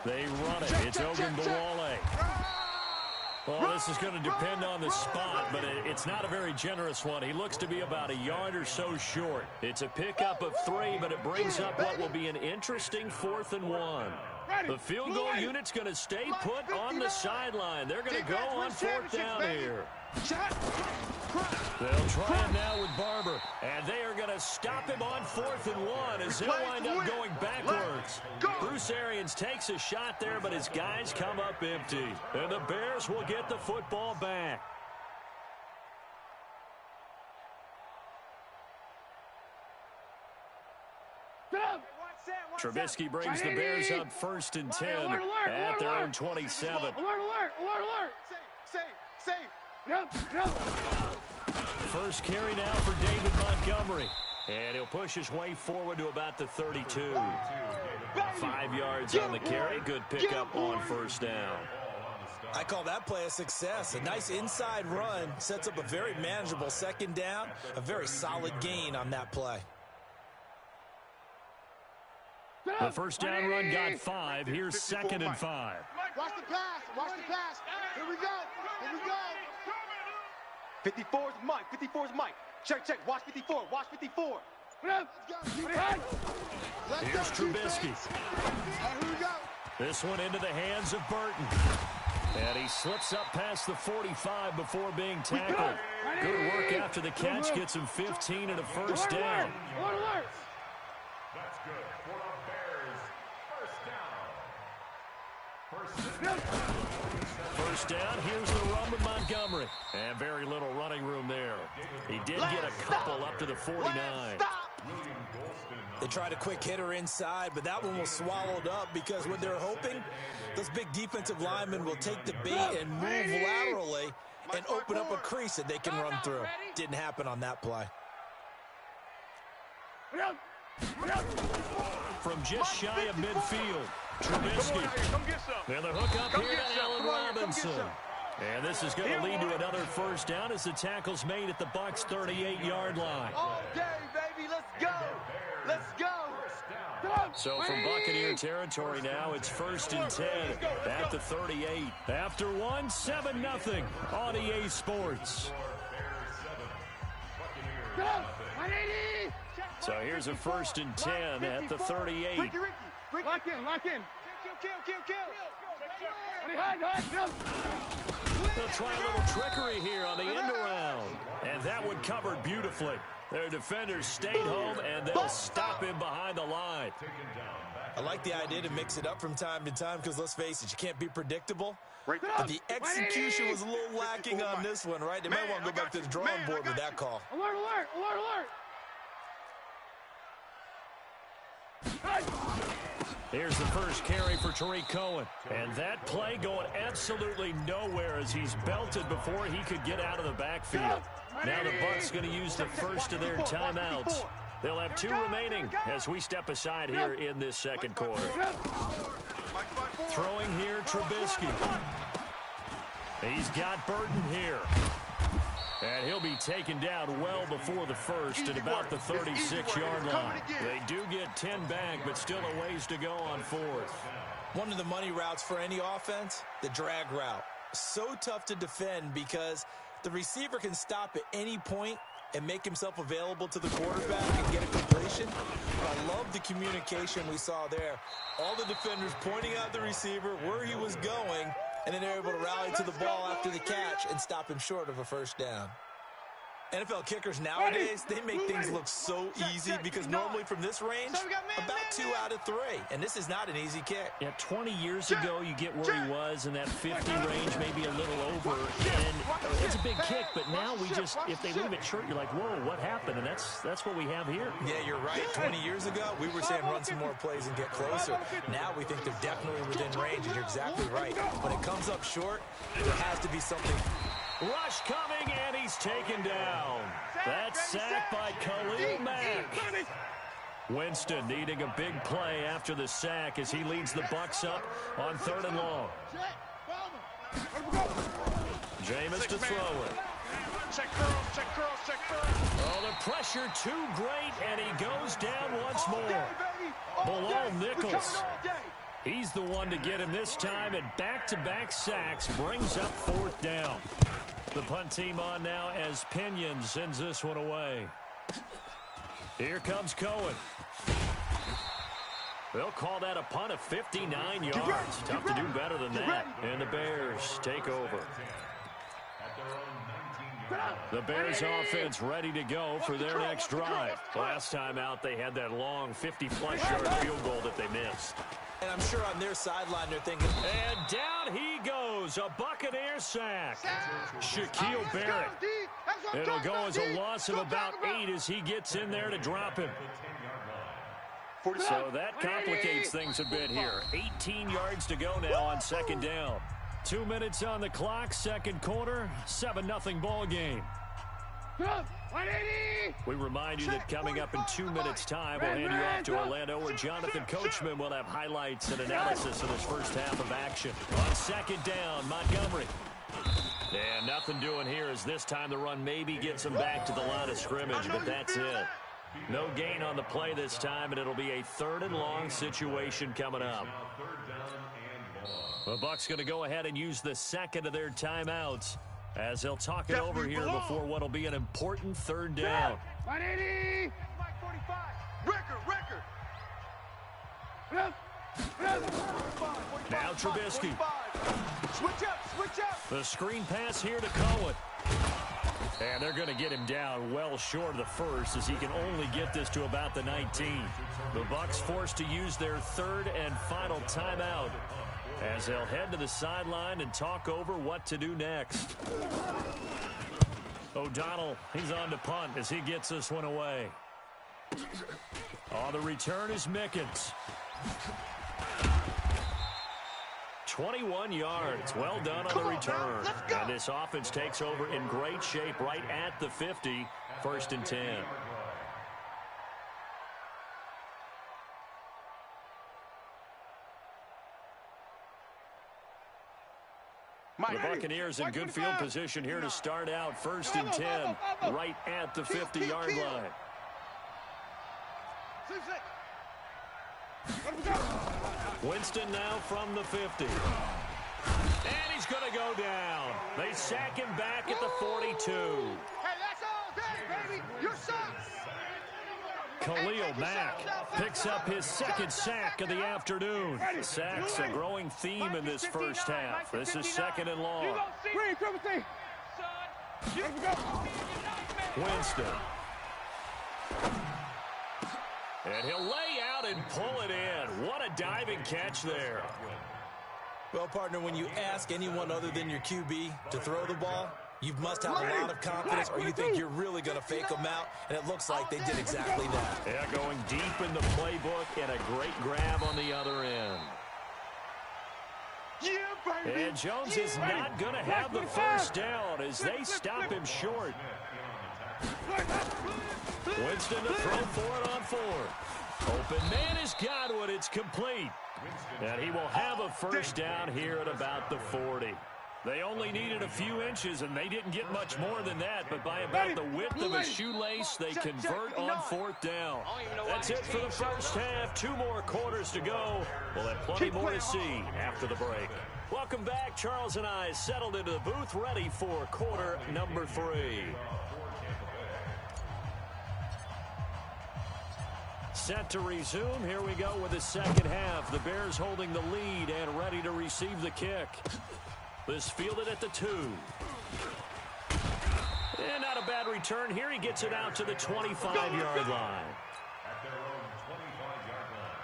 They run it. It's Ogunbowale. Well, this is going to depend on the spot, but it's not a very generous one. He looks to be about a yard or so short. It's a pickup of 3, but it brings up what will be an interesting 4th and 1. The field goal unit's going to stay put on the sideline. They're going to go on 4th down here. They'll try it now with Barber, and they are going to stop him on 4th and 1 as he'll wind up going backwards. Bruce Arians takes a shot there, but his guys come up empty, and the Bears will get the football back. Trubisky brings the Bears up 1st and 10 at their own 27. Alert. Safe. First carry now for David Montgomery. And he'll push his way forward to about the 32. 5 yards on the carry. Good pickup on first down. I call that play a success. A nice inside run sets up a very manageable second down. A very solid gain on that play. The first down run got 5. Here's 2nd and 5. Watch the pass. Watch the pass. Here we go. Here we go. 54 is Mike. 54 is Mike. Check, check. Watch 54. Watch 54. Here's Trubisky. Here we go. This one into the hands of Burton. And he slips up past the 45 before being tackled. Good work after the catch. Gets him 15 and a first down. That's good for the Bears. First down, here's the run with Montgomery. And very little running room there. He did get a couple up to the 49. They tried a quick hitter inside, but that one was swallowed up because what they're hoping, those big defensive linemen will take the bait and move laterally and open up a crease that they can run through. Didn't happen on that play. From just shy of midfield, Trubisky. And the hook up here to Allen Robinson. And this is going to lead to another first down as the tackle's made at the Bucs' 38-yard line. All day, baby. Let's go. Let's go. So from Buccaneer territory now, it's 1st and 10 at the 38. After 7-0 on EA Sports. So here's a 1st and 10 at the 38. Lock in, lock in. Kill. They'll try a little trickery here on the end around. And that one covered beautifully. Their defenders stayed home, and they'll stop him behind the line. I like the idea to mix it up from time to time because, let's face it, you can't be predictable. But the execution was a little lacking on this one, right? They might want to go back to the drawing board with that call. Alert. Here's the first carry for Tariq Cohen. And that play going absolutely nowhere as he's belted before he could get out of the backfield. Now the Bucs going to use the first of their timeouts. They'll have 2 remaining as we step aside here in this second quarter. Throwing here, Trubisky. He's got Burton here. And he'll be taken down well before the first at about the 36-yard line. They do get 10 back, but still a ways to go on 4th. One of the money routes for any offense, the drag route. So tough to defend because the receiver can stop at any point and make himself available to the quarterback and get a completion. But I love the communication we saw there. All the defenders pointing out the receiver, where he was going, and then they're able to rally to the ball after the catch and stop him short of a first down. NFL kickers nowadays, they make things look so easy because normally from this range, about 2 out of 3. And this is not an easy kick. Yeah, 20 years ago, you get where he was in that 50 range, maybe a little over. And it's a big kick, but now we just, if they leave it short, you're like, whoa, what happened? And that's what we have here. Yeah, you're right. 20 years ago, we were saying run some more plays and get closer. Now we think they're definitely within range, and you're exactly right. When it comes up short, there has to be something. Rush coming, and he's taken down. That's sacked by Khalil Mack. Winston needing a big play after the sack as he leads the Bucs up on 3rd and long. Jameis to throw it. Check curls. Oh, the pressure too great, and he goes down once more. Bilal Nichols. He's the one to get him this time, and back-to-back sacks brings up 4th down. The punt team on now as Pinion sends this one away. Here comes Cohen. They'll call that a punt of 59 yards. Tough to do better than that. And the Bears take over. The Bears offense ready to go for their next drive. Last time out, they had that long 50-plus yard field goal that they missed. And I'm sure on their sideline they're thinking, and down he goes, a Buccaneer sack. Shaquille Barrett. It'll go as a loss of about 8 as he gets in there to drop him. So that complicates things a bit here. 18 yards to go now on 2nd down. 2 minutes on the clock, second quarter, 7-0 ball game. We remind you that coming up in 2 minutes' time, we'll hand you off to Orlando, where Jonathan Coachman will have highlights and analysis of this first half of action. On second down, Montgomery. And nothing doing here, as this time the run maybe gets him back to the line of scrimmage, but that's it. No gain on the play this time, and it'll be a 3rd and long situation coming up. The Bucs going to go ahead and use the second of their timeouts, as they'll talk it over here before what will be an important 3rd down. 180. Mike 45. Record. Now Trubisky. Switch up. The screen pass here to Cohen. And they're going to get him down well short of the first, as he can only get this to about the 19. The Bucs forced to use their 3rd and final timeout, as they'll head to the sideline and talk over what to do next. O'Donnell, he's on to punt as he gets this one away. On the return is Mickens. 21 yards. Well done on the return. And this offense takes over in great shape right at the 50. 1st and 10. The Buccaneers in good field position here to start out. 1st and 10, right at the 50-yard line. Winston now from the 50. And he's going to go down. They sack him back at the 42. Hey, that's all day, baby. You're sucked. Khalil Mack picks up his 2nd sack of the afternoon. Sacks a growing theme in this first half. This is 2nd and long. Winston. And he'll lay out and pull it in. What a diving catch there. Well, partner, when you ask anyone other than your QB to throw the ball, you must have a lot of confidence, or you think you're really going to fake them out, and it looks like they did exactly that. Yeah, going deep in the playbook, and a great grab on the other end. And Jones is not going to have the first down as they stop him short. Winston to throw for it on 4th. Open man has got one. It's complete. And he will have a first down here at about the 40. They only needed a few inches, and they didn't get much more than that. But by about the width of a shoelace, they convert on 4th down. That's it for the first half. 2 more quarters to go. We'll have plenty more to see after the break. Welcome back. Charles and I settled into the booth, ready for quarter number 3. Set to resume. Here we go with the second half. The Bears holding the lead and ready to receive the kick. This fielded at the 2. And not a bad return here. He gets it out to the 25-yard line. At their own 25-yard line.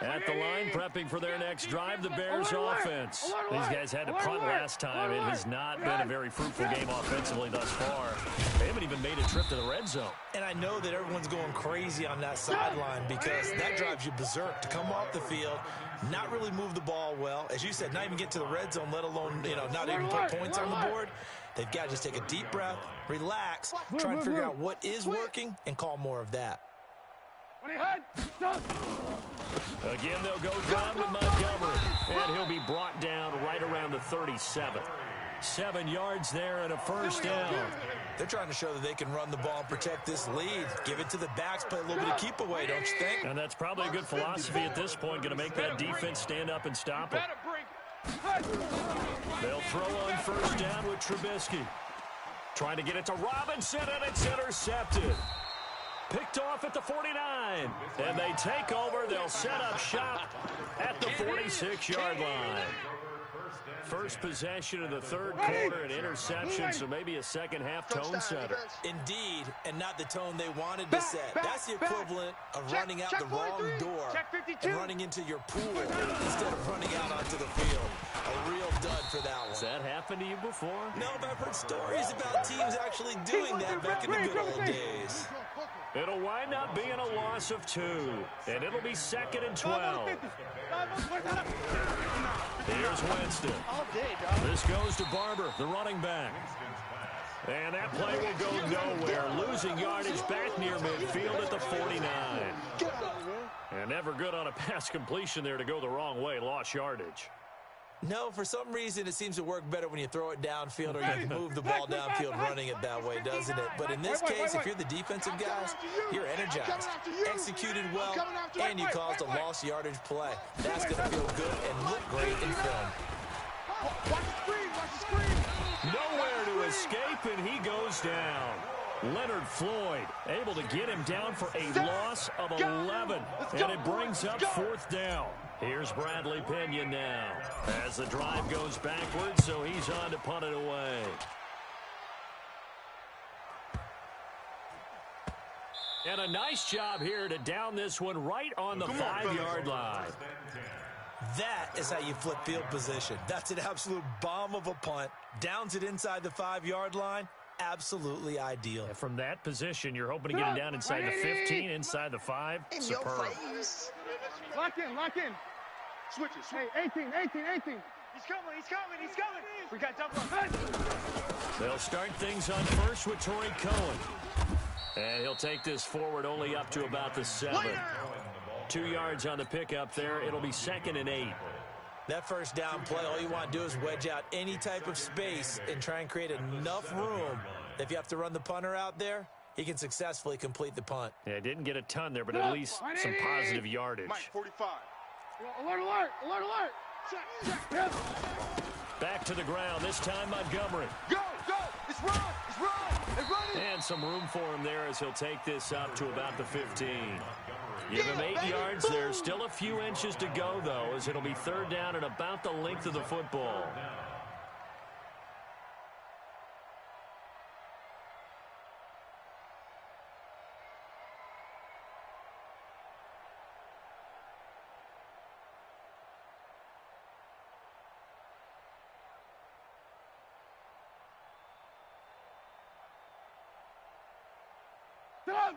At the line, prepping for their next drive, the Bears offense. These guys had to punt last time. It has not been a very fruitful game offensively thus far. They haven't even made a trip to the red zone. And I know that everyone's going crazy on that sideline, because that drives you berserk to come off the field, not really move the ball well. As you said, not even get to the red zone, let alone, not even put points on the board. They've got to just take a deep breath, relax, try and figure out what is working, and call more of that. Again, they'll go down with Montgomery, and he'll be brought down right around the 37. 7 yards there and a first down. They're trying to show that they can run the ball and protect this lead. Give it to the backs, play a little bit of keep away, don't you think? And that's probably a good philosophy at this point, going to make that defense stand up and stop it. They'll throw on first down with Trubisky. Trying to get it to Robinson, and it's intercepted. Picked off at the 49. And they take over. They'll set up shop at the 46-yard line. First possession of the third quarter, an interception, so maybe a second-half tone setter. Indeed, and not the tone they wanted to set. That's the equivalent of running out the wrong door and running into your pool instead of running out onto the field. A real dud for that one. Has that happened to you before? No, but I've heard stories about teams actually doing that back in the good old days. It'll wind up being a loss of 2, and it'll be 2nd and 12. Here's Winston. All day, dog. This goes to Barber, the running back. And that play will go nowhere. Losing yardage back near midfield at the 49. Get out of here, man. And never good on a pass completion there to go the wrong way. Lost yardage. No, for some reason it seems to work better when you throw it downfield or you move the ball downfield running it that way, doesn't it? But in this case, if you're the defensive guys, you're energized, executed well, and you caused a lost yardage play. That's going to feel good and look great in film. Watch the screen, watch the screen. Nowhere to escape, and he goes down. Leonard Floyd able to get him down for a loss of 11, and it brings up 4th down. Here's Bradley Pena now as the drive goes backwards, so he's on to punt it away. And a nice job here to down this one right on the 5-yard line. That is how you flip field position. That's an absolute bomb of a punt. Downs it inside the 5-yard line. Absolutely ideal. And from that position, you're hoping to get him down inside the 15, inside the 5. Superb. Lock in, lock in. Switch it, switch. Hey, 18. He's coming. We got double up. They'll start things on first with Torrey Cohen. And he'll take this forward only up to about the 7. 2 yards on the pickup there. It'll be 2nd and 8. That first down play, all you want to do is wedge out any type of space and try and create enough room. If you have to run the punter out there, he can successfully complete the punt. Yeah, didn't get a ton there, but at least some positive yardage. Mike 45. Alert. Check. Back to the ground, this time Montgomery. Go. It's run. They're running. And some room for him there as he'll take this up to about the 15. Give him 8 yards there. Still a few inches to go, though, as it'll be 3rd down and about the length of the football.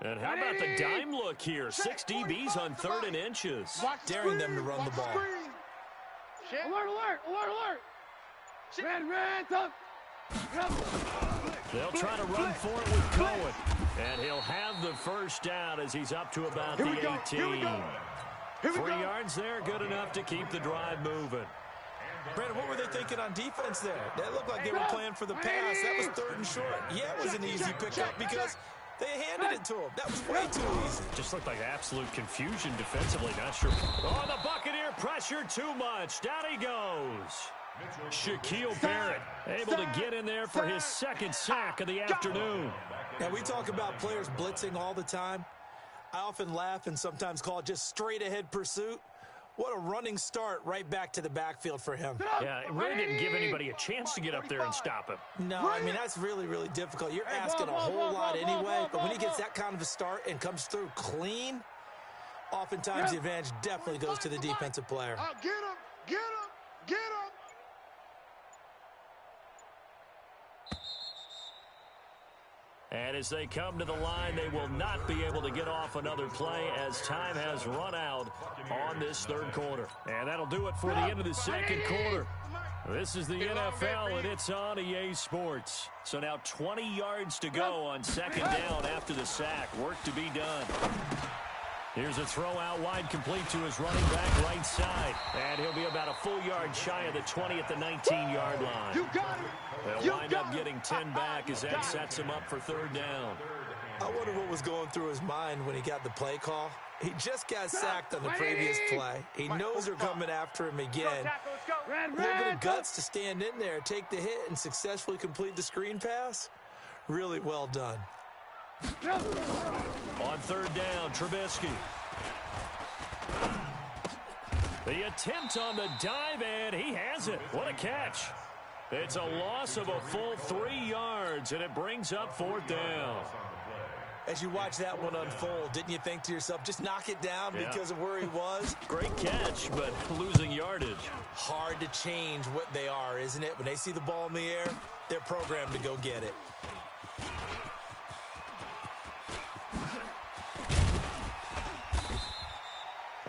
And how about the dime look here? 6 DBs on 3rd and inches. Daring them to run the ball. Alert. Red, up. They'll try to run for it with Cohen. And he'll have the first down as he's up to about the 18. 3 yards there, good enough to keep the drive moving. Brandon, what were they thinking on defense there? That looked like they were playing for the pass. That was 3rd and short. Yeah, it was an easy pickup because they handed it to him. That was way too easy. Just looked like absolute confusion defensively. Not sure. Oh, the Buccaneer pressure too much. Down he goes. Shaquille Barrett able to get in there for his 2nd sack of the afternoon. Now, we talk about players blitzing all the time. I often laugh and sometimes call it just straight-ahead pursuit. What a running start right back to the backfield for him. Yeah, it really didn't give anybody a chance to get up there and stop him. No, I mean, that's really, really difficult. You're asking a whole lot anyway, but when he gets that kind of a start and comes through clean, oftentimes the advantage definitely goes to the defensive player. Get him. And as they come to the line, they will not be able to get off another play as time has run out on this 3rd quarter. And that'll do it for the end of the 2nd quarter. This is the NFL, and it's on EA Sports. So now 20 yards to go on 2nd down after the sack. Work to be done. Here's a throw out wide, complete to his running back right side. And he'll be about a full yard shy of the 20 at the 19-yard line. You got it. They'll wind up getting 10 back as that sets him up for 3rd down. I wonder what was going through his mind when he got the play call. He just got sacked on the previous play. He knows they're coming after him again. A little bit of guts to stand in there, take the hit, and successfully complete the screen pass. Really well done. On 3rd down, Trubisky. The attempt on the dive, and he has it. What a catch. It's a loss of a full 3 yards, and it brings up 4th down. As you watch that one unfold, didn't you think to yourself, just knock it down because of where he was? Great catch, but losing yardage. Hard to change what they are, isn't it? When they see the ball in the air, they're programmed to go get it.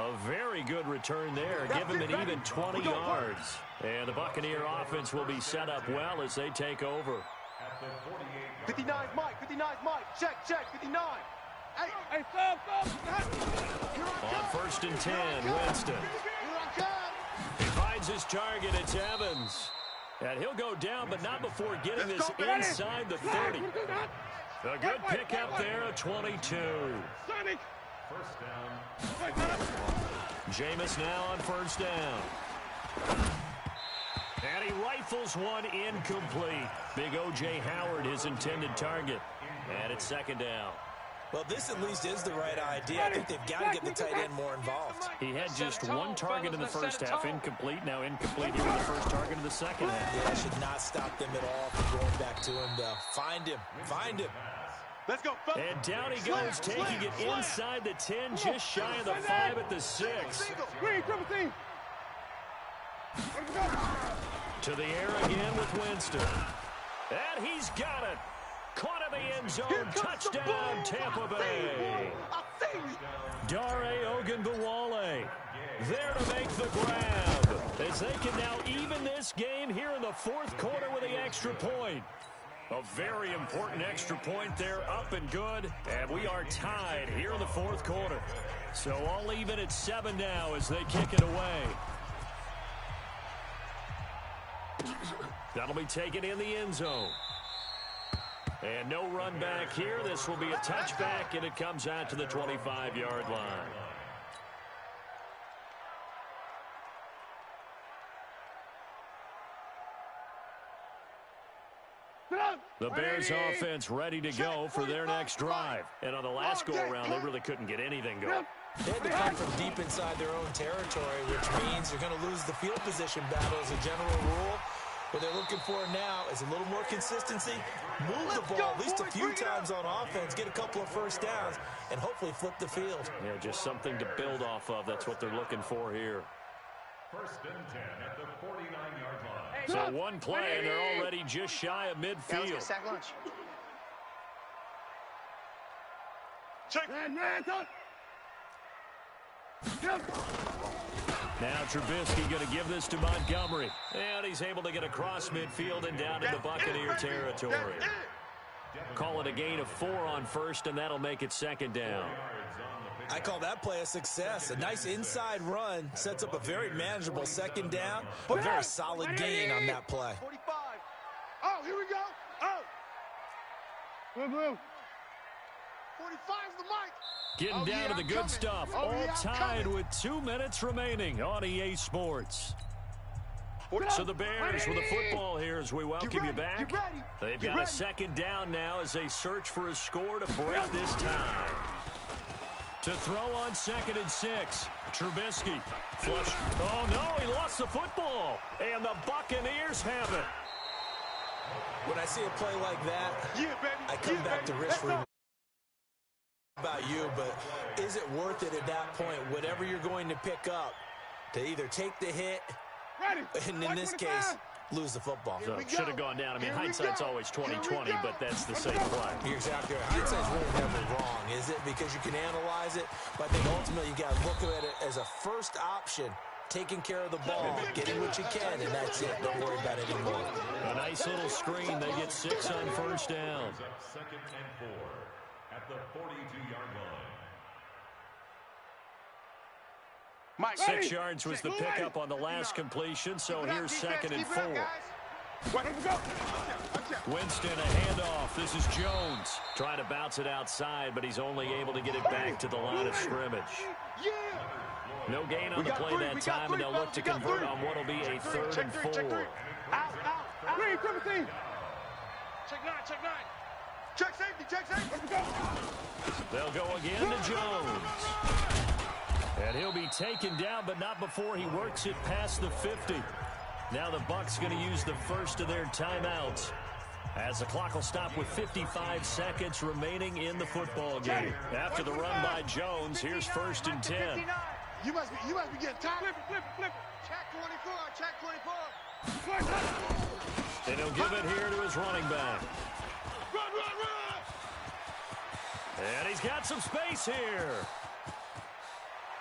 A very good return there. Give him an even 20 yards. And the Buccaneer offense will be set up well as they take over. 59's Mike. 59's Mike. Check. 59. Hey, On 1st and 10, Winston. He finds his target. It's Evans. And he'll go down, but not before getting this inside the 30. A good pickup there, a 22. First down. Jameis now on 1st down. And he rifles one incomplete. Big O.J. Howard, his intended target. And it's 2nd down. Well, this at least is the right idea. I think they've got to get the tight end more involved. He had just one target in the first half, incomplete. Now incomplete here with the first target in the second half. Yeah, should not stop them at all from going back to him, though. Find him. Let's go. And down he goes, taking it inside the 10, just shy of the 5 at the 6. To the air again with Winston. And he's got it. Caught in the end zone. Touchdown, Tampa Bay. Dare Ogunbowale there to make the grab. As they can now even this game here in the 4th quarter with the extra point. A very important extra point there, up and good. And we are tied here in the 4th quarter. So all even at 7 now as they kick it away. That'll be taken in the end zone. And no run back here. This will be a touchback, and it comes out to the 25-yard line. The Bears offense ready to go for their next drive. And on the last go-around, they really couldn't get anything going. They had to come from deep inside their own territory, which means they're going to lose the field position battle as a general rule. What they're looking for now is a little more consistency, move the ball at least a few times on offense, get a couple of first downs, and hopefully flip the field. Yeah, just something to build off of. That's what they're looking for here. 1st and 10 at the 49-yard line. So one play, and they're already just shy of midfield. Sack lunch. Now Trubisky going to give this to Montgomery. And he's able to get across midfield and down into Buccaneer territory. Call it a gain of 4 on 1st, and that'll make it 2nd down. I call that play a success. A nice inside run sets up a very manageable 2nd down, but very solid gain on that play. 45. Oh, here we go. Oh. Blue. 45's the mic. Getting down to the good stuff. All tied with 2 minutes remaining on EA Sports. So the Bears with the football here as we welcome you back. They've got a 2nd down now as they search for a score to break this tie. To throw on 2nd and 6. Trubisky. Flush. Oh, no, he lost the football. And the Buccaneers have it. When I see a play like that, I come back to wrist room. About you, but is it worth it at that point, whatever you're going to pick up, to either take the hit, and in this case, lose the football? So should have gone down. I mean, hindsight's always 20/20, but that's the same play. You're exactly right. Hindsight's really never wrong, is it? Because you can analyze it, but I think ultimately you got to look at it as a first option, taking care of the ball, getting what you can, and that's it. Don't worry about it anymore. A nice little screen. They get 6 on 1st down. 2nd and 4 at the 42-yard line. 6 yards was the pickup on the last completion, so here's 2nd and 4. Winston, a handoff. This is Jones. Trying to bounce it outside, but he's only able to get it back to the line of scrimmage. No gain on the play that time, and they'll look to convert on what will be a 3rd and 4. Check 9. Check safety. They'll go again to Jones. And he'll be taken down, but not before he works it past the 50. Now the Bucs going to use the first of their timeouts, as the clock will stop with 55 seconds remaining in the football game. After the run by Jones, here's 1st and 10. You must be getting tired. Flip. Check 24. And he'll give it here to his running back. Run. And he's got some space here.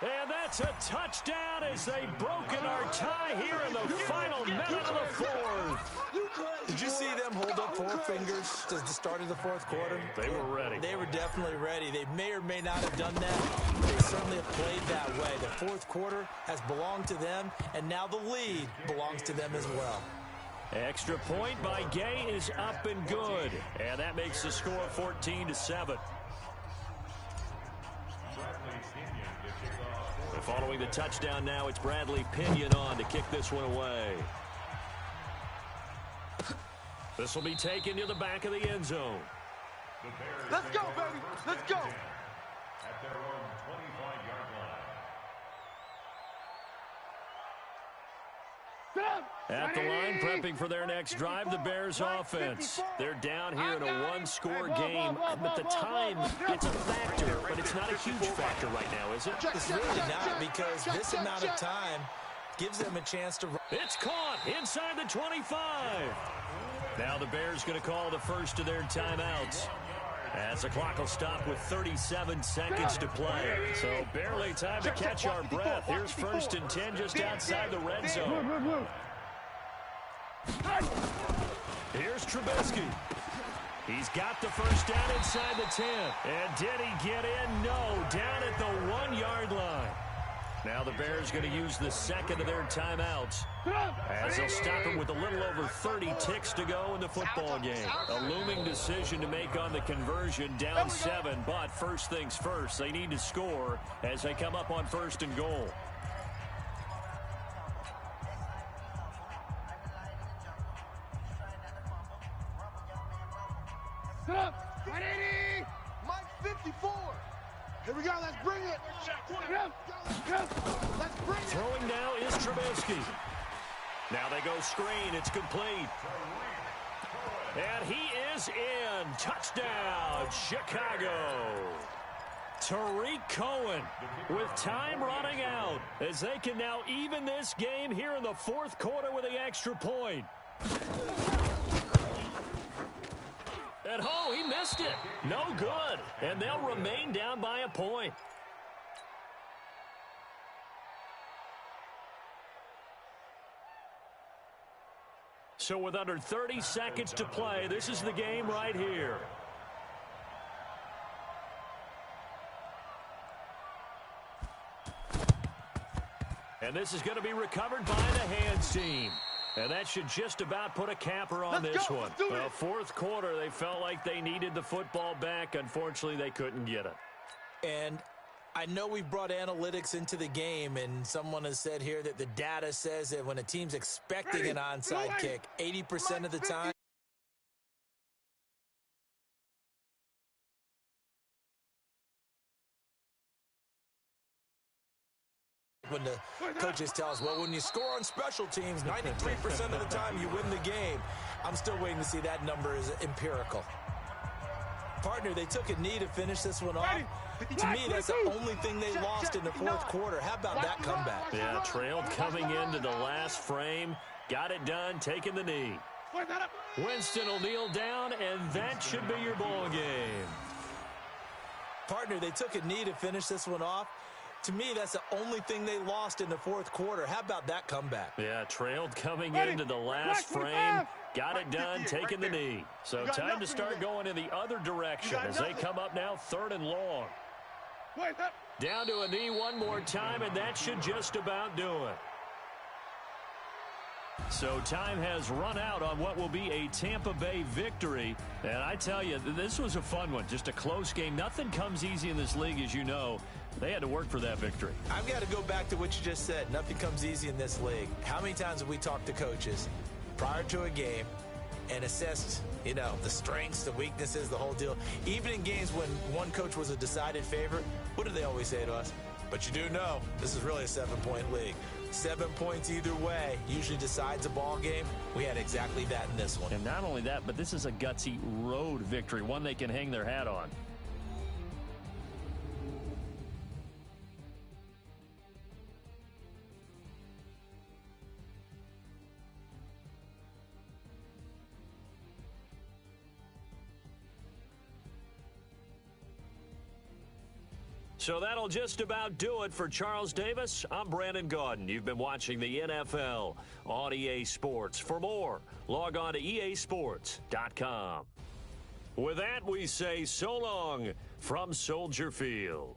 And that's a touchdown as they've broken our tie here in the final minute of the fourth. Did you see them hold up four fingers to the start of the fourth quarter? They were ready. They were definitely ready. They may or may not have done that. They certainly have played that way. The fourth quarter has belonged to them, and now the lead belongs to them as well. Extra point by Gay is up and good. And that makes the score 14-7. Following the touchdown now, it's Bradley Pinion on to kick this one away. This will be taken to the back of the end zone. Let's go, baby. Let's go. At their own 25-yard line. At the line, prepping for their next drive, the Bears offense. They're down here in a one-score game, but the time, it's a factor, but it's not a huge factor right now, is it? It's really not, because this amount of time gives them a chance to run. It's caught inside the 25. Now the Bears going to call the first of their timeouts, as the clock will stop with 37 seconds to play. So barely time to catch our breath. Here's 1st and 10 just outside the red zone. Here's Trubisky. He's got the first down inside the 10. And did he get in? No, down at the 1-yard line. Now the Bears going to use the second of their timeouts, as they'll stop him with a little over 30 ticks to go in the football game. A looming decision to make on the conversion, down 7, but first things first, they need to score as they come up on 1st and goal. Mike 54. Here we go. Let's bring it. Let's bring it. Throwing now is Trubisky. Now they go screen. It's complete. And he is in. Touchdown, Chicago. Tariq Cohen with time running out, as they can now even this game here in the fourth quarter with the extra point. And oh, he missed it. No good. And they'll remain down by a point. So with under 30 seconds to play, this is the game right here. And this is going to be recovered by the hands team. And that should just about put a capper on this one. Well, fourth quarter, they felt like they needed the football back. Unfortunately, they couldn't get it. And I know we've brought analytics into the game, and someone has said here that the data says that when a team's expecting an onside kick, 80% of the time, when the coaches tell us, well, when you score on special teams, 93% of the time you win the game. I'm still waiting to see that number is empirical. Partner, they took a knee to finish this one off. To me, that's the only thing they lost in the fourth quarter. How about that comeback? Yeah, trailed coming into the last frame. Got it done, taking the knee. Winston will kneel down, and that should be your ball game. Partner, they took a knee to finish this one off. To me, that's the only thing they lost in the fourth quarter. How about that comeback? Yeah, trailed coming into the last frame. Got it done, taking the knee. So time to start going in the other direction as they come up now 3rd and long. Down to a knee one more time, and that should just about do it. So time has run out on what will be a Tampa Bay victory. And I tell you, this was a fun one. Just a close game. Nothing comes easy in this league, as you know. They had to work for that victory. I've got to go back to what you just said. Nothing comes easy in this league. How many times have we talked to coaches prior to a game and assessed, you know, the strengths, the weaknesses, the whole deal? Even in games when one coach was a decided favorite, what do they always say to us? But you do know this is really a 7-point league. 7 points either way usually decides a ball game. We had exactly that in this one. And not only that, but this is a gutsy road victory, one they can hang their hat on. So that'll just about do it for Charles Davis. I'm Brandon Gaudin. You've been watching the NFL on EA Sports. For more, log on to easports.com. With that, we say so long from Soldier Field.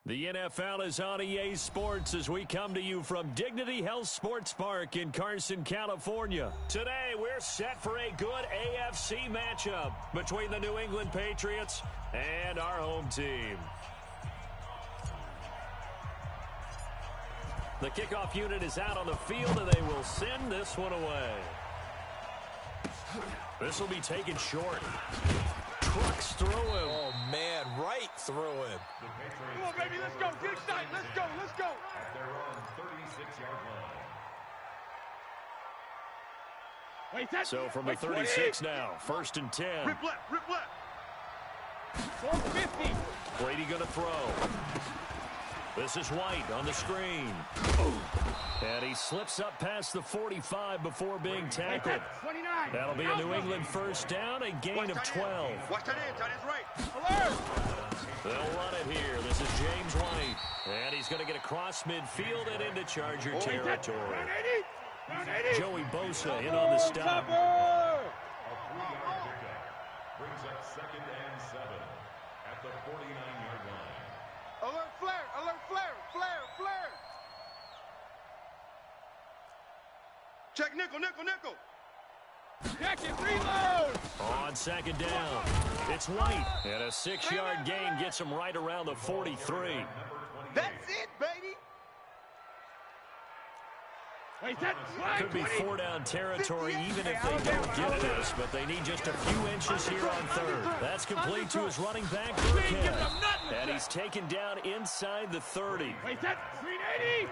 The NFL is on EA Sports as we come to you from Dignity Health Sports Park in Carson, California. Today, we're set for a good AFC matchup between the New England Patriots and our home team. The kickoff unit is out on the field, and they will send this one away. This will be taken short. Trucks through him. Oh, man, right through him. Come on, baby, let's go. Get excited. Let's go. Let's go. At their own 36-yard line. Wait, that's So from the 36 now, 1st and 10. Rip left, rip left. 450. Brady going to throw. This is White on the screen. And he slips up past the 45 before being tackled. 29. That'll be a New England first down, a gain of 12. Watch that in, tight end's right. Alert. They'll run it here. This is James White. And he's going to get across midfield and into Charger territory. 180. Joey Bosa in on the stop. A 3-yard pickup brings up 2nd and 7 at the 49-yard line. Alert flare, alert flare, flare, flare. Check nickel, nickel, nickel. Check it, reload. On 2nd down, it's White. And a 6-yard gain gets him right around the 43. That's it, baby. Wait, that's Could be 4-down territory even if they don't get this, but they need just a few inches here on 3rd. That's complete to his running back, Burkhead. And he's taken down inside the 30. Wait, that's 380.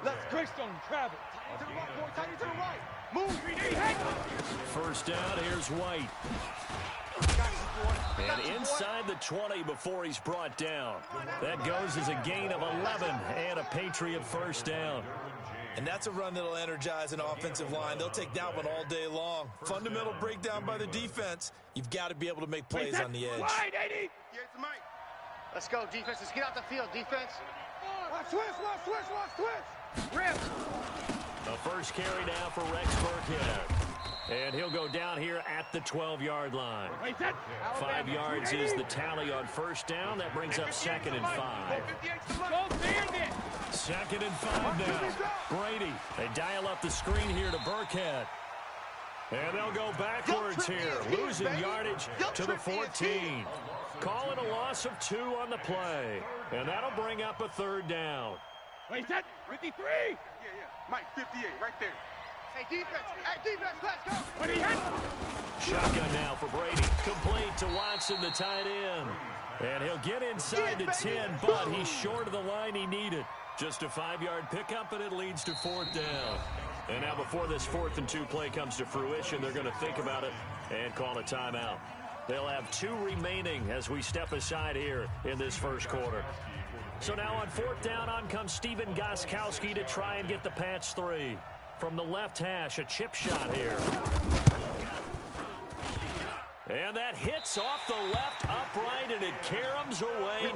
Let's Crystal travel. To the right, boy, tight to the right. Move, 380. First down, here's White. And inside the 20 before he's brought down. That goes as a gain of 11 and a Patriot first down. And that's a run that'll energize an offensive line. They'll take that one all day long. Fundamental breakdown by the defense. You've got to be able to make plays on the edge. Wide, 80. Yeah, it's Mike. Let's go, defense. Let's get out the field, defense. Watch twist, watch twist, watch twist. Rip. A first carry now for Rex Burkhead. And he'll go down here at the 12-yard line. 5 yards is the tally on first down. That brings up 2nd and 5. 2nd and 5 now. Brady, they dial up the screen here to Burkhead. And they'll go backwards here, losing yardage to the 14. Calling a loss of 2 on the play. And that'll bring up a 3rd down. 53! Yeah. Mike, 58, right there. Hey, defense, let's go. Shotgun now for Brady. Complete to Watson, the tight end. And he'll get inside the 10, but he's short of the line he needed. Just a 5-yard pickup, and it leads to 4th down. And now before this 4th and 2 play comes to fruition, they're going to think about it and call a timeout. They'll have 2 remaining as we step aside here in this first quarter. So now on 4th down, on comes Steven Gostkowski to try and get the Pats 3. From the left hash, a chip shot here. And that hits off the left upright, and it caroms away.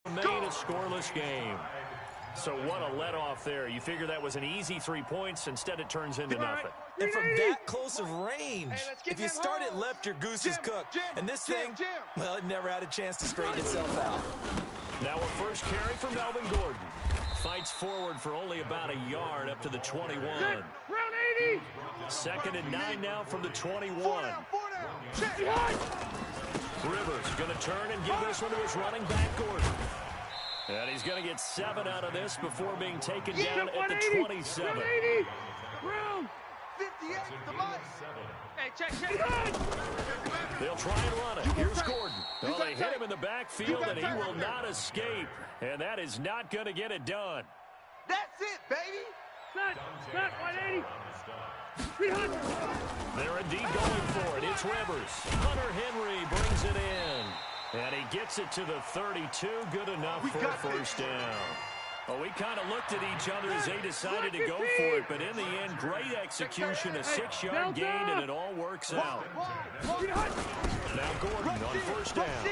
Remain a scoreless game. So what a let-off there. You figure that was an easy 3 points. Instead, it turns into nothing. And from that close of range, if you start it left, your goose is cooked. And this thing, well, it never had a chance to straighten itself out. Now a first carry for Melvin Gordon. Fights forward for only about a yard up to the 21. 2nd and 9 now from the 21. Rivers going to turn and give this one to his running back, Gordon. And he's going to get 7 out of this before being taken down at the 27. 58 to Mike. Hey, check. They'll try and run it. Here's Gordon. Well, they hit him in the backfield, and he will not escape. And that is not going to get it done. That's it, baby. Set, 180. They're indeed going for it. It's Rivers. Hunter Henry brings it in. And he gets it to the 32. Good enough for a first down. Well, we kind of looked at each other as they decided to go for it, but in the end, great execution, a 6-yard gain, and it all works out. Now Gordon on first down.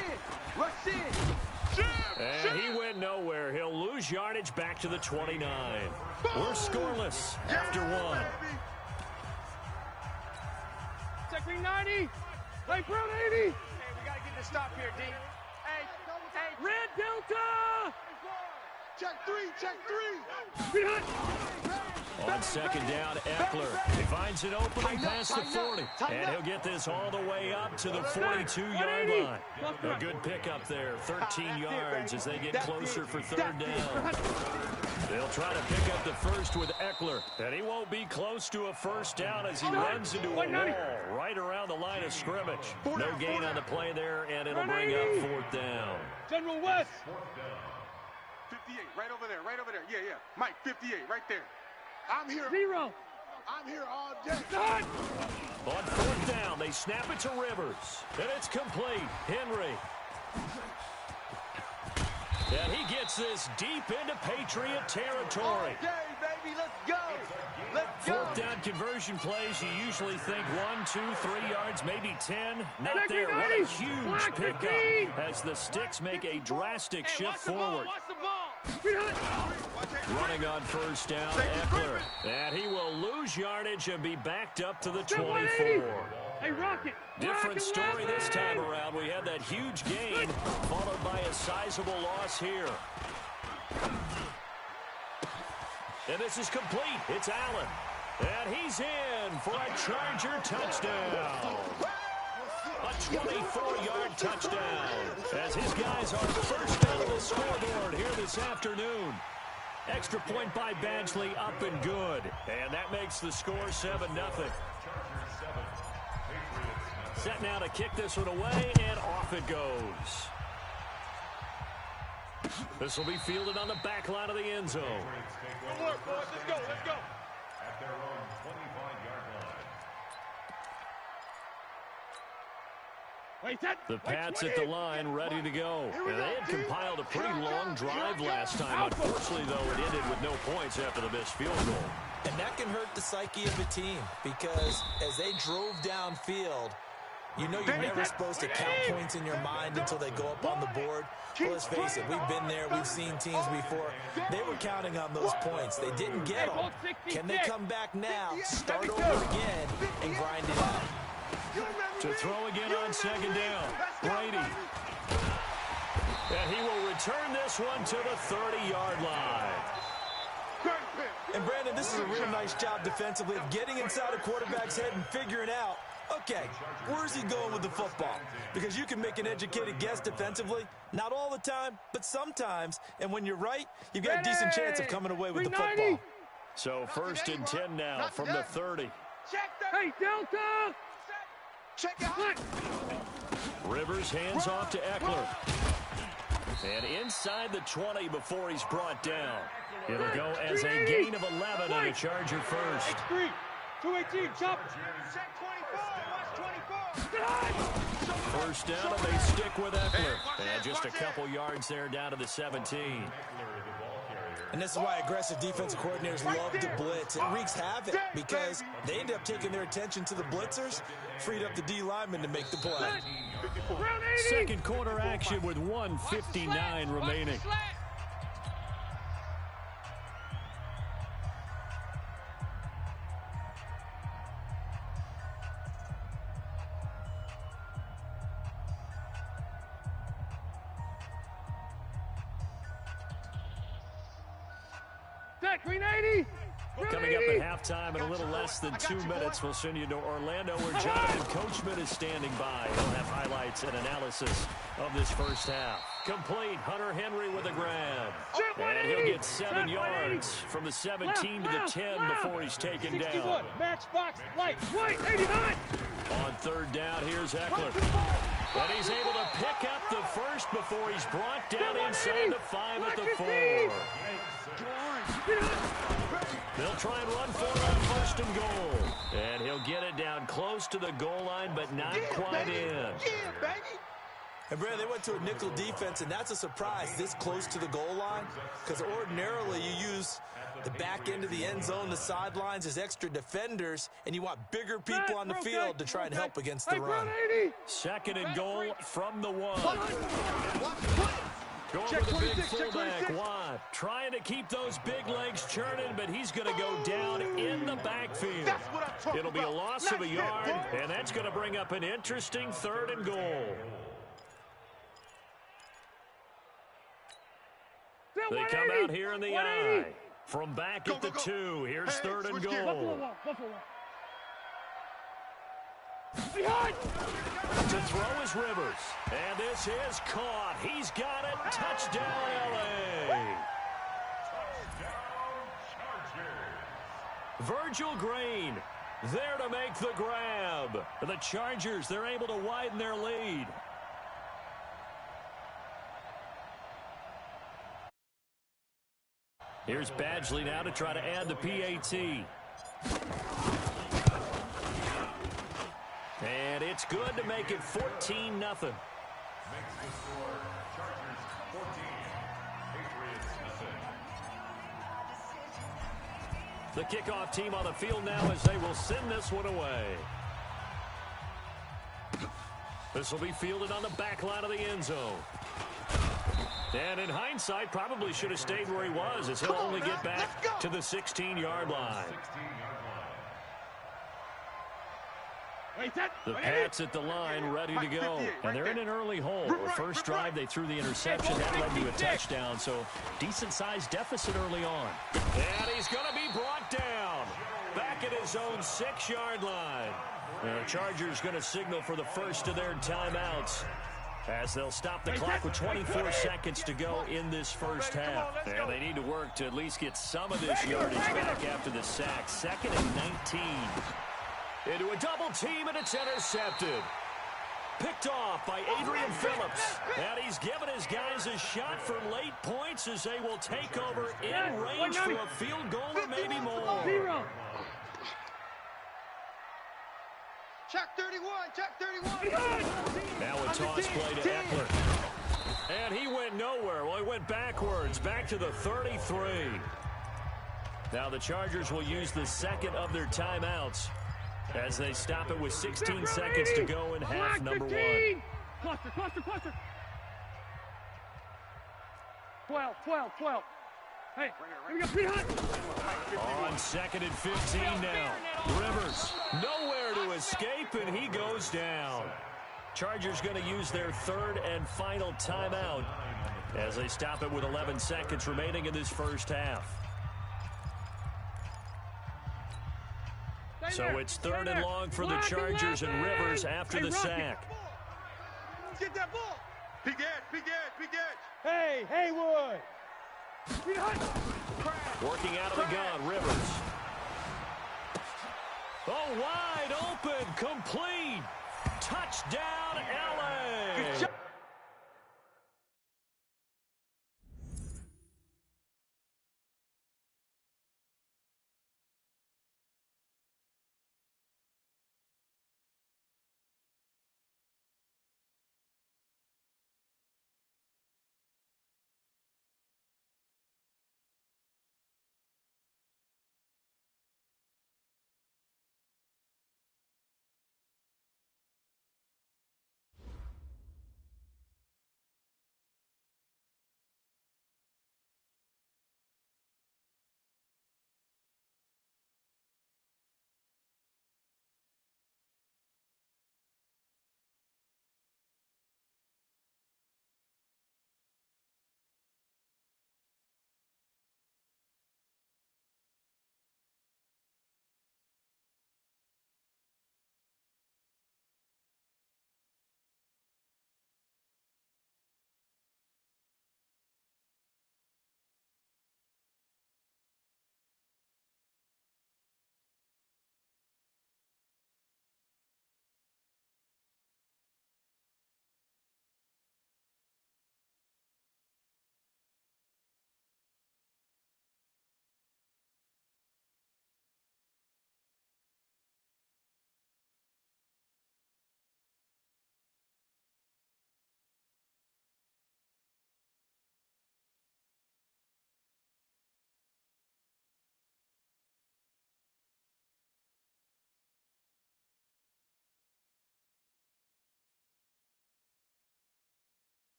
And he went nowhere. He'll lose yardage back to the 29. We're scoreless after 1. Check me 90. Hey, Brown 80. Hey, we got to get this stop here, D. Hey, Red Delta. Check 3. On 2nd down, Eckler. He finds an opening past the 40. And he'll get this all the way up to the 42-yard line. A good pickup there, 13 yards as they get closer for 3rd down. They'll try to pick up the first with Eckler. And he won't be close to a first down as he runs into a wall right around the line of scrimmage. No gain on the play there, and it'll bring up 4th down. General West. 58, right over there. Yeah. Mike, 58, right there. I'm here. 0. I'm here all day. On 4th down, they snap it to Rivers. And it's complete. Henry. And he gets this deep into Patriot territory. All day, baby. Let's go. 4th down conversion plays, you usually think 1, 2, 3 yards, maybe 10. Not there. What a huge pickup as the Sticks make a drastic shift forward. Running on first down, Eckler. And he will lose yardage and be backed up to the 24. Hey, Rocket. Different story this time around. We had that huge gain followed by a sizable loss here. And this is complete. It's Allen. And he's in for a Charger touchdown. A 24-yard touchdown as his guys are first out of the scoreboard here this afternoon. Extra point by Badgley, up and good. And that makes the score 7-0. Set now to kick this one away, and off it goes. This will be fielded on the back line of the end zone. Good work, boys. Let's go. At their own 25-yard line. The Pats at the line, ready to go. And they had compiled a pretty long drive last time. Unfortunately, though, it ended with no points after the missed field goal. And that can hurt the psyche of the team because as they drove downfield, You know you're never supposed to count points in your mind until they go up on the board. Well, let's face it, we've been there. We've seen teams before. They were counting on those points. They didn't get them. Can they come back now, start over again, and grind it out? To throw again on second down. Brady. And he will return this one to the 30-yard line. And, Brandon, this is a real nice job defensively of getting inside a quarterback's head and figuring out, okay, where's he going with the football? Because you can make an educated guess defensively, not all the time, but sometimes. And when you're right, you've got a decent chance of coming away with the football. So 1st and 10 now from the 30. Hey, Delta! Check out. Rivers hands off to Eckler. And inside the 20 before he's brought down. It'll go as a gain of 11 and a Charger first. X3, 218, chop. Check 24, watch 24. First down, and they stick with Eckler. And just a couple yards there down to the 17. And this is why aggressive defensive coordinators love to blitz. It wreaks havoc because they end up taking their attention to the blitzers, freed up the D lineman to make the play. Second quarter action with 1:59 remaining. Green 80. Coming up at halftime in a little less than 2 minutes, we'll send you to Orlando where Jonathan Coachman is standing by. He'll have highlights and analysis of this first half. Complete. Hunter Henry with a grab. And he'll get 7 yards from the 17 to the 10 before he's taken down. Matchbox light. White 89. On third down, here's Eckler. And he's able to pick up the first before he's brought down inside the 5 at the 4. They'll try and run for it on 1st and goal. And he'll get it down close to the goal line, but not quite in. Yeah, baby. And, Brad, they went to a nickel defense, and that's a surprise this close to the goal line because ordinarily you use the back end of the end zone, the sidelines as extra defenders, and you want bigger people on the field to try and help against the run. 2nd and goal from the 1. Going with a big fullback, Watt. Trying to keep those big legs churning, but he's going to go down in the backfield. It'll be a loss of a yard, and that's going to bring up an interesting 3rd and goal. They come out here in the I. From back at the 2, here's 3rd and goal. To throw is Rivers. And this is caught. He's got it. Touchdown, L.A. Virgil Green there to make the grab. The Chargers, they're able to widen their lead. Here's Badgley now to try to add the PAT. And it's good to make it 14-0. Makes the score Chargers 14, Patriots nothing. The kickoff team on the field now as they will send this one away. This will be fielded on the back line of the end zone. And in hindsight, probably should have stayed where he was as he'll only get back to the 16-yard line. The Pats at the line ready to go. And they're in an early hole. The first drive, they threw the interception. That led to a touchdown. So decent-sized deficit early on. And he's going to be brought down. Back at his own 6-yard line. And the Chargers going to signal for the first of their timeouts, as they'll stop the clock with 24 seconds to go in this first half. And they need to work to at least get some of this yardage back after the sack. 2nd and 19. Into a double team, and it's intercepted. Picked off by Adrian Phillips. And he's given his guys a shot for late points as they will take over in range for a field goal or maybe more. Check 31, check 31. Now a toss play to Eckler. And he went nowhere. Well, he went backwards, back to the 33. Now the Chargers will use the second of their timeouts. As they stop it with 16 seconds to go in half number 1. Cluster, cluster, cluster. 12. Hey, here we go, pretty hot. On 2nd and 15 now. Rivers, nowhere to escape, and he goes down. Chargers going to use their 3rd and final timeout as they stop it with 11 seconds remaining in this first half. So it's 3rd and long for the Chargers and Rivers after the sack. Let's get that ball. Big edge. Hey, Haywood. Working out of the gun, Rivers. Oh, wide open, complete. Touchdown, LA.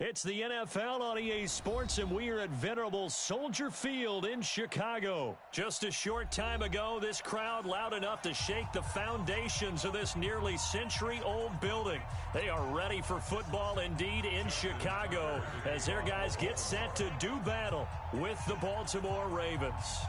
It's the NFL on EA Sports, and we are at venerable Soldier Field in Chicago. Just a short time ago, this crowd loud enough to shake the foundations of this nearly century-old building. They are ready for football indeed in Chicago as their guys get set to do battle with the Baltimore Ravens.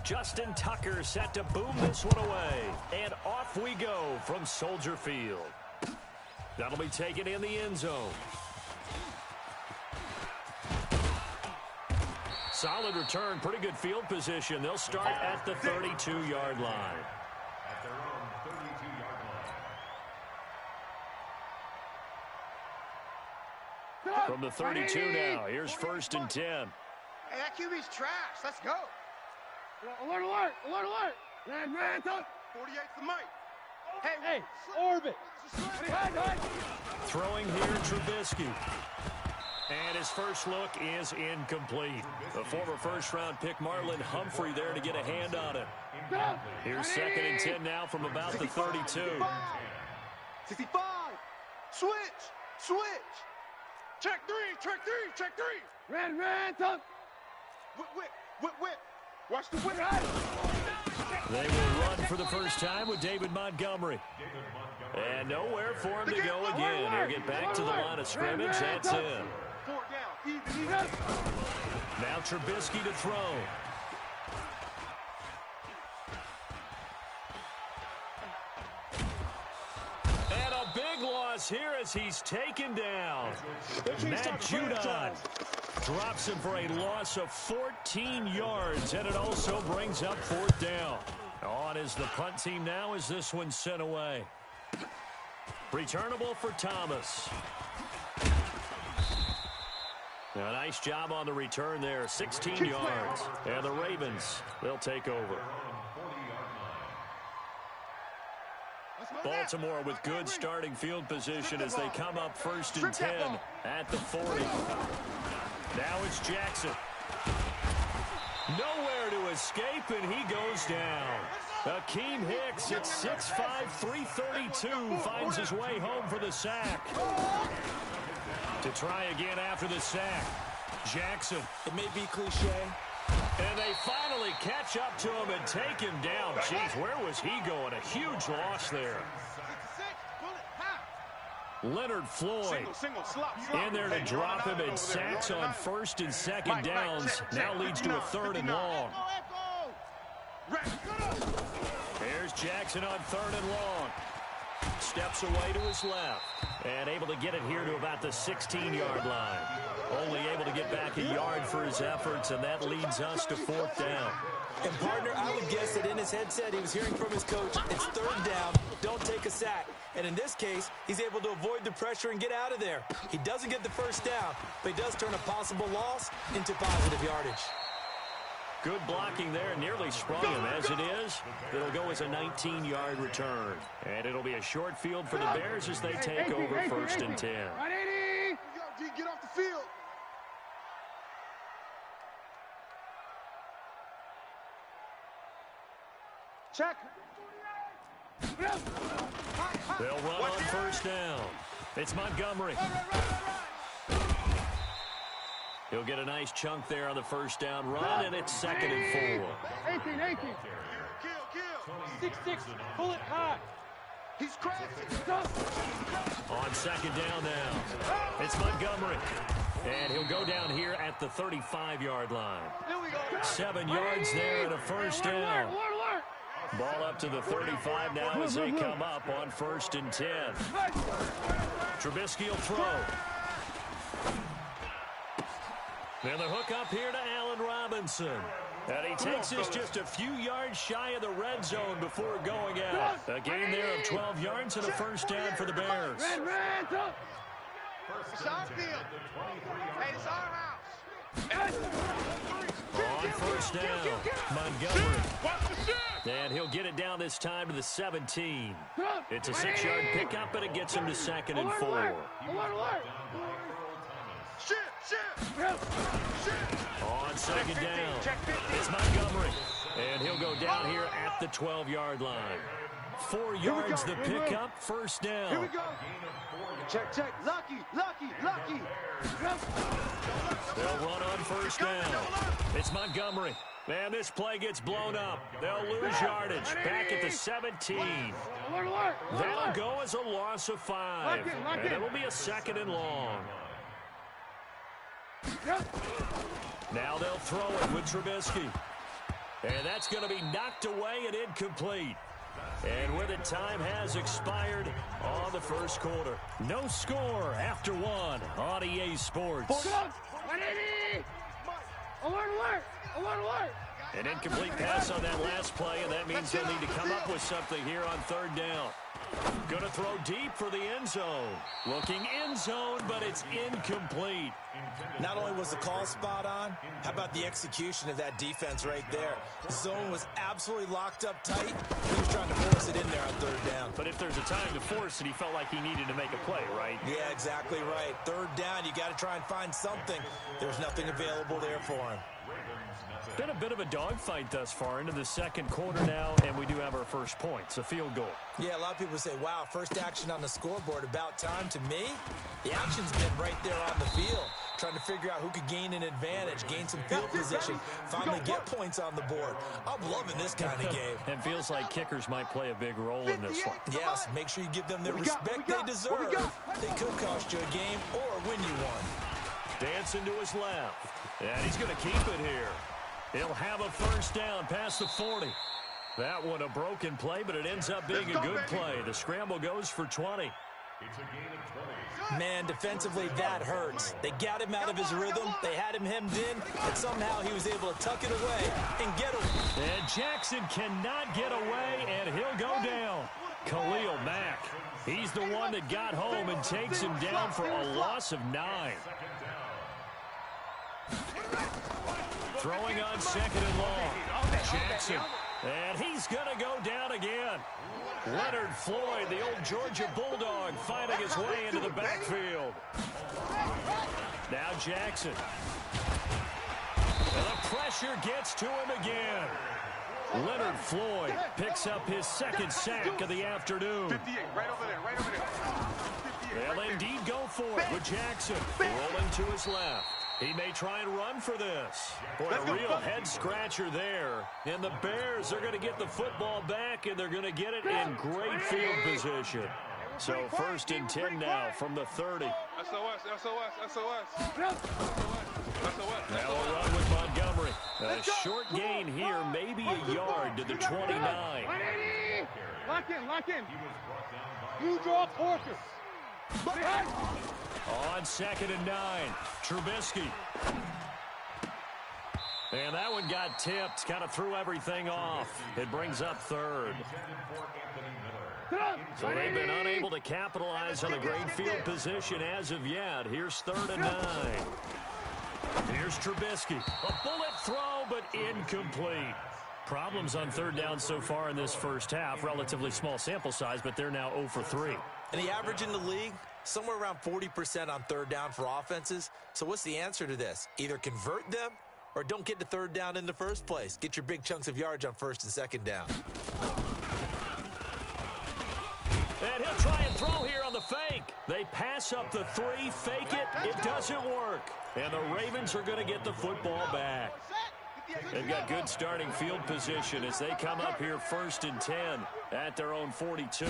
Justin Tucker set to boom this one away. And off we go from Soldier Field. That'll be taken in the end zone. Solid return, pretty good field position. They'll start at the 32-yard line. At their own 32-yard line. From the 32 now, here's 1st and 10. Hey, that QB's trash. Let's go. Alert, alert, alert, alert. Man, talk. 48's the mic. Hey, orbit. Throwing here, Trubisky. And his first look is incomplete. The former first-round pick, Marlon Humphrey, there to get a hand on it. Here's 2nd and 10 now from about the 32. 65. Switch. Check three. Ran, talk. Whip. Watch the whip. They will run for the first time with David Montgomery. And nowhere for him to go again. He'll get back to the line of scrimmage. That's in. 4 down. Even. Now Trubisky to throw. And a big loss here as he's taken down. Matt Judon drops him for a loss of 14 yards, and it also brings up 4th down. On is the punt team now as this one's sent away. Returnable for Thomas. A nice job on the return there, 16 yards. And the Ravens, they'll take over. Baltimore with good starting field position as they come up 1st and 10 at the 40. Now it's Jackson. Nowhere to escape, and he goes down. Akeem Hicks at 6'5", 332 finds his way home for the sack. To try again after the sack. Jackson. It may be cliche. And they finally catch up to him and take him down. Jeez, where was he going? A huge loss there. Leonard Floyd in there to drop him, and sacks on 1st and 2nd downs. Now leads to a 3rd and long. Here's Jackson on 3rd and long. Steps away to his left and able to get it here to about the 16-yard line. Only able to get back a yard for his efforts, and that leads us to 4th down. And partner, I would guess that in his headset he was hearing from his coach, it's 3rd down, don't take a sack. And in this case, he's able to avoid the pressure and get out of there. He doesn't get the 1st down, but he does turn a possible loss into positive yardage. Good blocking there, nearly sprung him. As it is, it'll go as a 19-yard return. And it'll be a short field for the Bears as they take over 1st and 10. Get off the field. Check. They'll run on 1st down. It's Montgomery. He'll get a nice chunk there on the 1st down run, and it's 2nd and 4. 18. Kill. 6-6. Pull it high. He's crashing. On 2nd down now. It's Montgomery. And he'll go down here at the 35-yard line. 7 yards there and a 1st down. Ball up to the 35 now as they come up on 1st and 10. Trubisky will throw. Then the hook up here to Allen Robinson. And he takes this just a few yards shy of the red zone before going out. A gain there of 12 yards and a 1st down for the Bears. It's our field. Hey, it's our house. On 1st down, Montgomery. And he'll get it down this time to the 17. It's a 6-yard pickup, and it gets him to 2nd and 4. On second down, it's Montgomery. And he'll go down here at the 12-yard line. 4 yards the pickup, first down. Here we go. Check. Lucky. They'll run on first down. It's Montgomery. Man, this play gets blown up. They'll lose yardage. Back at the 17. That'll go as a loss of 5. And it'll be a second and long. Now they'll throw it with Trubisky. And that's going to be knocked away and incomplete. And with it, time has expired on the first quarter. No score after 1 on EA Sports. Alert! An incomplete pass on that last play, and that means they'll need to come up with something here on third down. Going to throw deep for the end zone. Looking end zone, but it's incomplete. Not only was the call spot on, how about the execution of that defense right there? The zone was absolutely locked up tight. He was trying to force it in there on third down. But if there's a time to force it, he felt like he needed to make a play, right? Yeah, exactly right. Third down, you got to try and find something. There's nothing available there for him. Been a bit of a dogfight thus far into the second quarter now, and we do have our first points, a field goal. Yeah, a lot of people say, wow, first action on the scoreboard, about time. To me, the action's been right there on the field, trying to figure out who could gain an advantage, gain some field position, finally get points on the board. I'm loving this kind of game. And feels like kickers might play a big role in this one. Yes, make sure you give them the respect they deserve. They could cost you a game or win you one. Dancing to his left, and he's going to keep it here. He'll have a first down past the 40. That one a broken play, but it ends up being a good play. The scramble goes for 20. It's a gain of 20. Man, defensively, that hurts. They got him out of his rhythm. They had him hemmed in, and somehow he was able to tuck it away and get away. And Jackson cannot get away, and he'll go down. Khalil Mack. He's the one that got home and takes him down for a loss of 9. Throwing on second and long. Jackson. And he's going to go down again. Leonard Floyd, the old Georgia Bulldog, finding his way into the backfield. Now Jackson. And the pressure gets to him again. Leonard Floyd picks up his second sack of the afternoon. 58, right over there. They'll indeed go for it with Jackson. Rolling to his left. He may try and run for this. Boy, a real head-scratcher there. And the Bears are going to get the football back, and they're going to get it in great field position. So first and 10 now from the 30. SOS. Now a run with Montgomery. A short gain here, maybe a yard to the 29. Lock in. You draw Porter. On second and 9, Trubisky. And that one got tipped, kind of threw everything off. It brings up third. So they've been unable to capitalize on a great field position as of yet. Here's third and 9. Here's Trubisky. A bullet throw, but incomplete. Problems on third down so far in this first half. Relatively small sample size, but they're now 0 for 3. And the average in the league, somewhere around 40% on third down for offenses. So what's the answer to this? Either convert them or don't get to third down in the first place. Get your big chunks of yards on first and second down. And he'll try and throw here on the fake. They pass up the 3, fake it. It doesn't work. And the Ravens are going to get the football back. They've got good starting field position as they come up here first and 10 at their own 42.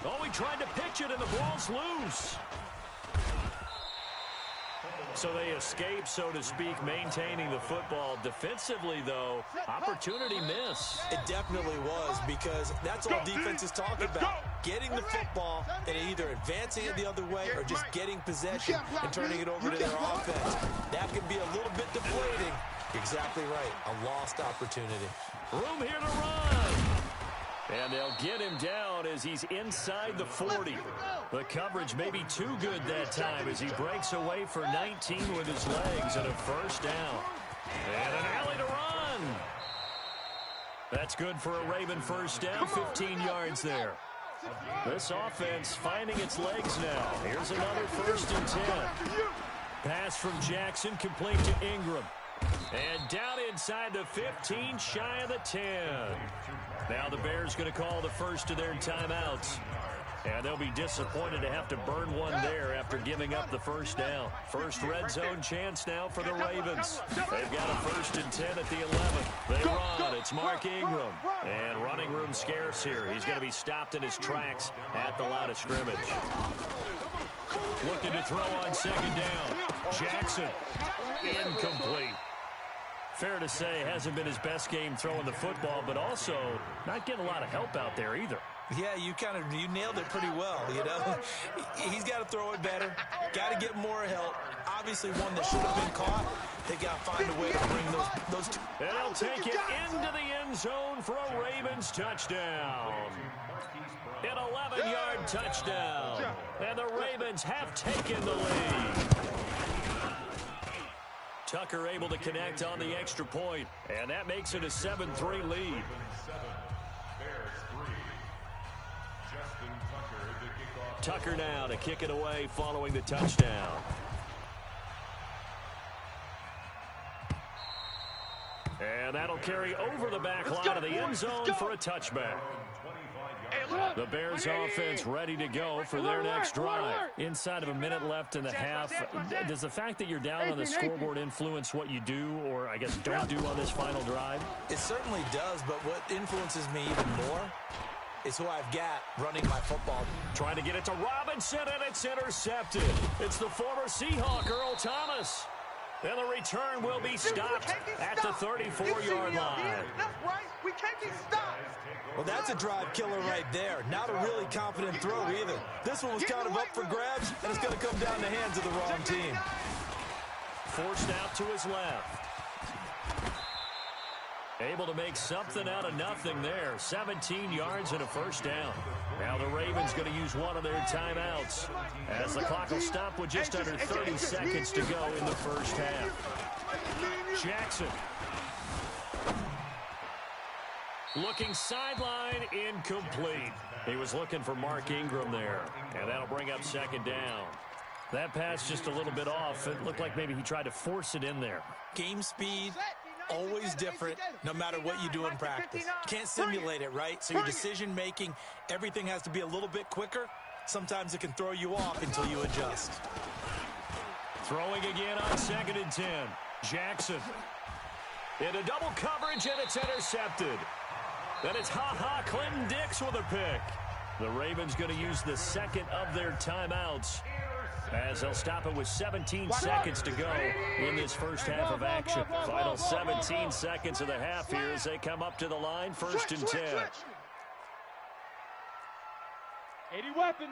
Oh, he tried to pitch it, and the ball's loose. So they escape, so to speak, maintaining the football. Defensively, though, opportunity miss. It definitely was, because that's all defense is talking about. Getting the football and either advancing it the other way or just getting possession and turning it over to their offense. That can be a little bit deflating. Exactly right. A lost opportunity. Room here to run. And they'll get him down as he's inside the 40. The coverage may be too good that time as he breaks away for 19 with his legs and a first down. And an alley to run. That's good for a Raven first down, 15 yards there. This offense finding its legs now. Here's another 1st and 10. Pass from Jackson, complete to Ingram. And down inside the 15, shy of the 10. Now the Bears going to call the first of their timeouts. And they'll be disappointed to have to burn one there after giving up the first down. First red zone chance now for the Ravens. They've got a 1st and 10 at the 11. They run. It's Mark Ingram. And running room scarce here. He's going to be stopped in his tracks at the line of scrimmage. Looking to throw on 2nd down. Jackson. Incomplete. Fair to say, hasn't been his best game throwing the football, but also not getting a lot of help out there either. Yeah, you nailed it pretty well, you know. He's got to throw it better. Got to get more help. Obviously one that should have been caught. They got to find a way to bring those two. And they'll take it into the end zone for a Ravens touchdown. An 11-yard touchdown. And the Ravens have taken the lead. Tucker able to connect on the extra point, and that makes it a 7-3 lead. Tucker now to kick it away following the touchdown. And that'll carry over the back line of the end zone for a touchback. The Bears offense ready to go for their next drive. Inside of a minute left in the half, does the fact that you're down on the scoreboard influence what you do, or I guess don't do on this final drive? It certainly does, but what influences me even more is who I've got running my football. Trying to get it to Robinson, and it's intercepted. It's the former Seahawk, Earl Thomas. And the return will be stopped at the 34-yard line. That's right. We can't be stopped. Well, that's a drive killer right there. Not a really confident throw either. This one was kind of up for grabs, and it's going to come down the hands of the wrong team. Forced out to his left. Able to make something out of nothing there. 17 yards and a 1st down. Now the Ravens going to use one of their timeouts as the clock will stop with just under 30 seconds to go in the 1st half. Jackson. Looking sideline, incomplete. He was looking for Mark Ingram there, and that'll bring up 2nd down. That pass just a little bit off. It looked like maybe he tried to force it in there. Game speed, always different, no matter what you do in practice. You can't simulate it, right? So your decision-making, everything has to be a little bit quicker. Sometimes it can throw you off until you adjust. Throwing again on 2nd and 10. Jackson. Into double coverage, and it's intercepted. Then it's Clinton Dix with a pick. The Ravens going to use the 2nd of their timeouts as they'll stop it with 17 seconds to go in this 1st half of action. Final 17 seconds of the half here as they come up to the line, 1st and 10. 80 weapon.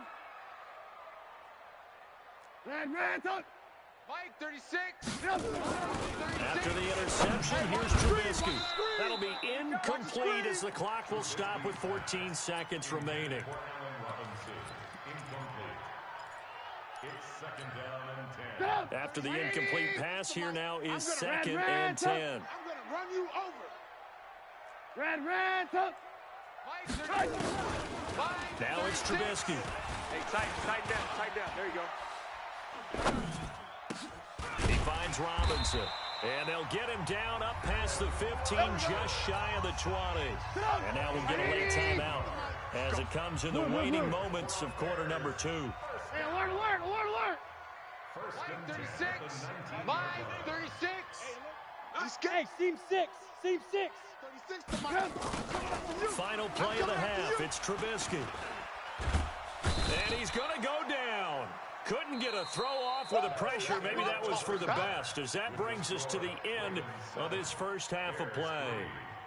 Ran, Mike, 36. After the interception, here's Trubisky. That'll be incomplete as the clock will stop with 14 seconds remaining. After the incomplete pass, here now is 2nd and 10. I'm going to run you over. Ran, tuck. Now it's Trubisky. Hey, tight down. There you go. He finds Robinson. And they'll get him down up past the 15, just shy of the 20. And now we'll get a late timeout as it comes in the waning moments of quarter number 2. Hey, alert. Mike, 36. Mike, 36. Hey, seam 6. 36 to Mike. Final play of the half. It's Trubisky. And he's going to go down. Couldn't get a throw off with the pressure. Maybe that was for the best, as that brings us to the end of this 1st half of play.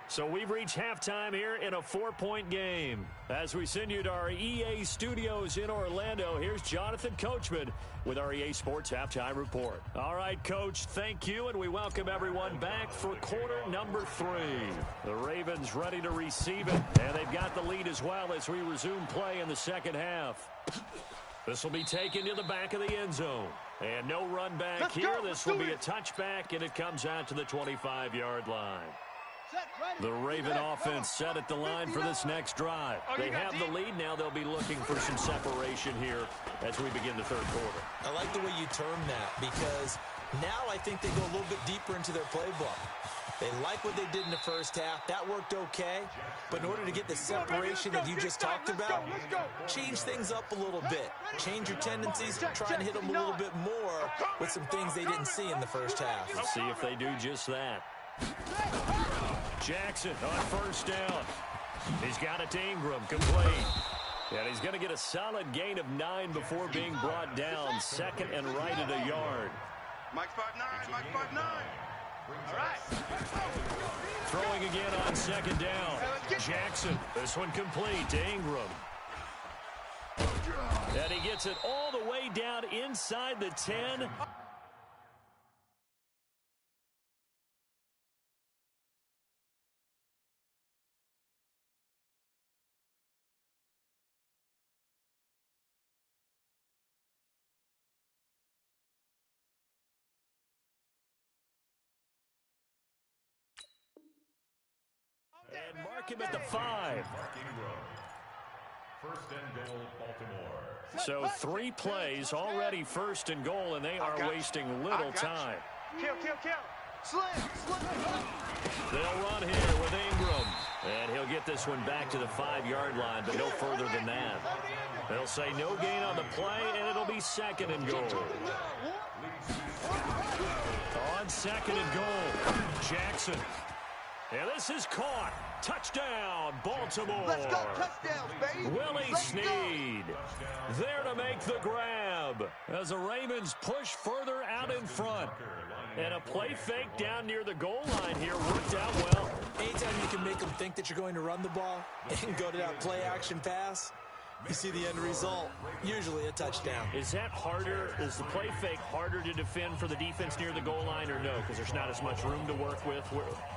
So we've reached halftime here in a 4-point game. As we send you to our EA studios in Orlando, here's Jonathan Coachman with our EA Sports Halftime Report. All right, Coach, thank you, and we welcome everyone back for quarter number 3. The Ravens ready to receive it, and they've got the lead as well as we resume play in the 2nd half. This will be taken to the back of the end zone. And no run back here. This will be a touchback, and it comes out to the 25-yard line. The Raven offense set at the line for this next drive. They have the lead now. They'll be looking for some separation here as we begin the third quarter. I like the way you term that because now I think they go a little bit deeper into their playbook. They like what they did in the first half. That worked okay. But in order to get the separation that you just talked about, change things up a little bit. Change your tendencies. Try and hit them a little bit more with some things they didn't see in the first half. Let's see if they do just that. Jackson on first down. He's got it to Ingram, complete. And he's going to get a solid gain of 9 before being brought down. Second and right at a yard. Mike's 5'9", Mike's 5'9". All right. Throwing again on second down. Jackson, this one complete to Ingram. And he gets it all the way down inside the 10. And mark him at the 5. First and goal, Baltimore. So 3 plays, already first and goal, and they are wasting little time. Kill. Slim. They'll run here with Ingram. And he'll get this one back to the 5-yard line, but no further than that. They'll say no gain on the play, and it'll be second and goal. On second and goal, Jackson. And this is caught. Touchdown, Baltimore. Let's go, touchdowns, baby. Willie Snead there to make the grab as the Ravens push further out in front. And a play fake down near the goal line here worked out well. Anytime you can make them think that you're going to run the ball and go to that play action pass, you see the end result, usually a touchdown. Is that harder? Is the play fake harder to defend for the defense near the goal line or no? Because there's not as much room to work with.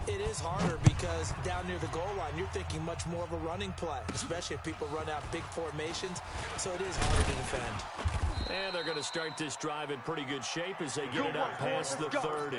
It is harder because down near the goal line, you're thinking much more of a running play, especially if people run out big formations. So it is harder to defend. And they're going to start this drive in pretty good shape as they get it up past the 30.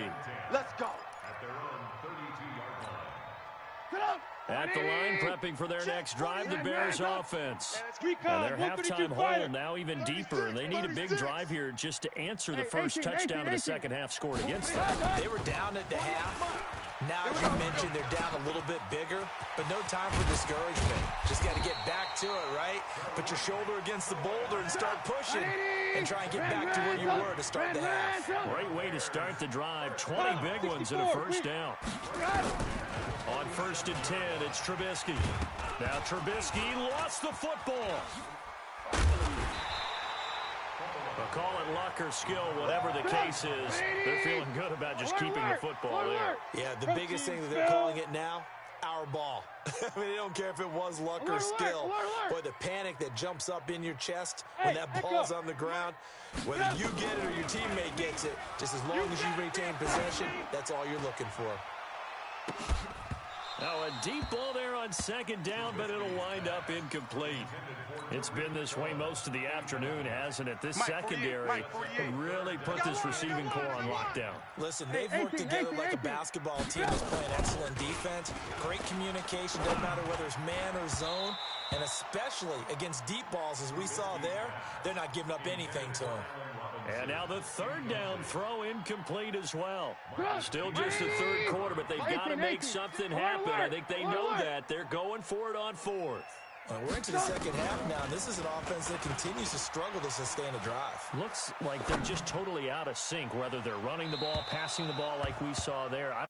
Let's go. At their own 32-yard line. Get up. At the line, prepping for their next drive, the Bears offense. And their halftime hole now even deeper, and they need a big drive here just to answer the first touchdown of the second half scored against them. They were down at the half. Now, as you mentioned, they're down a little bit bigger, but no time for discouragement. Just got to get back to it, right? Put your shoulder against the boulder and start pushing and try and get back to where you were to start the half. Great way to start the drive. 20 big ones and a first down. On first and 10, it's Trubisky. Now Trubisky lost the football. They'll call it luck or skill, whatever the case is. They're feeling good about just keeping the football there. Yeah, the biggest thing that they're calling it now, our ball. I mean, they don't care if it was luck or skill. Boy, the panic that jumps up in your chest when that ball's on the ground, whether you get it or your teammate gets it, just as long as you retain possession, that's all you're looking for. Now a deep ball there on second down, but it'll wind up incomplete. It's been this way most of the afternoon, hasn't it? This secondary really put this receiving core on lockdown. Listen, they've worked together like a basketball team that's playing excellent defense. Great communication, doesn't matter whether it's man or zone. And especially against deep balls, as we saw there, they're not giving up anything to them. And now the third down throw incomplete as well. Still just the third quarter, but they've got to make something happen. I think they know that. They're going for it on fourth. Well, we're into the second half now, and this is an offense that continues to struggle to sustain a drive. Looks like they're just totally out of sync, whether they're running the ball, passing the ball like we saw there.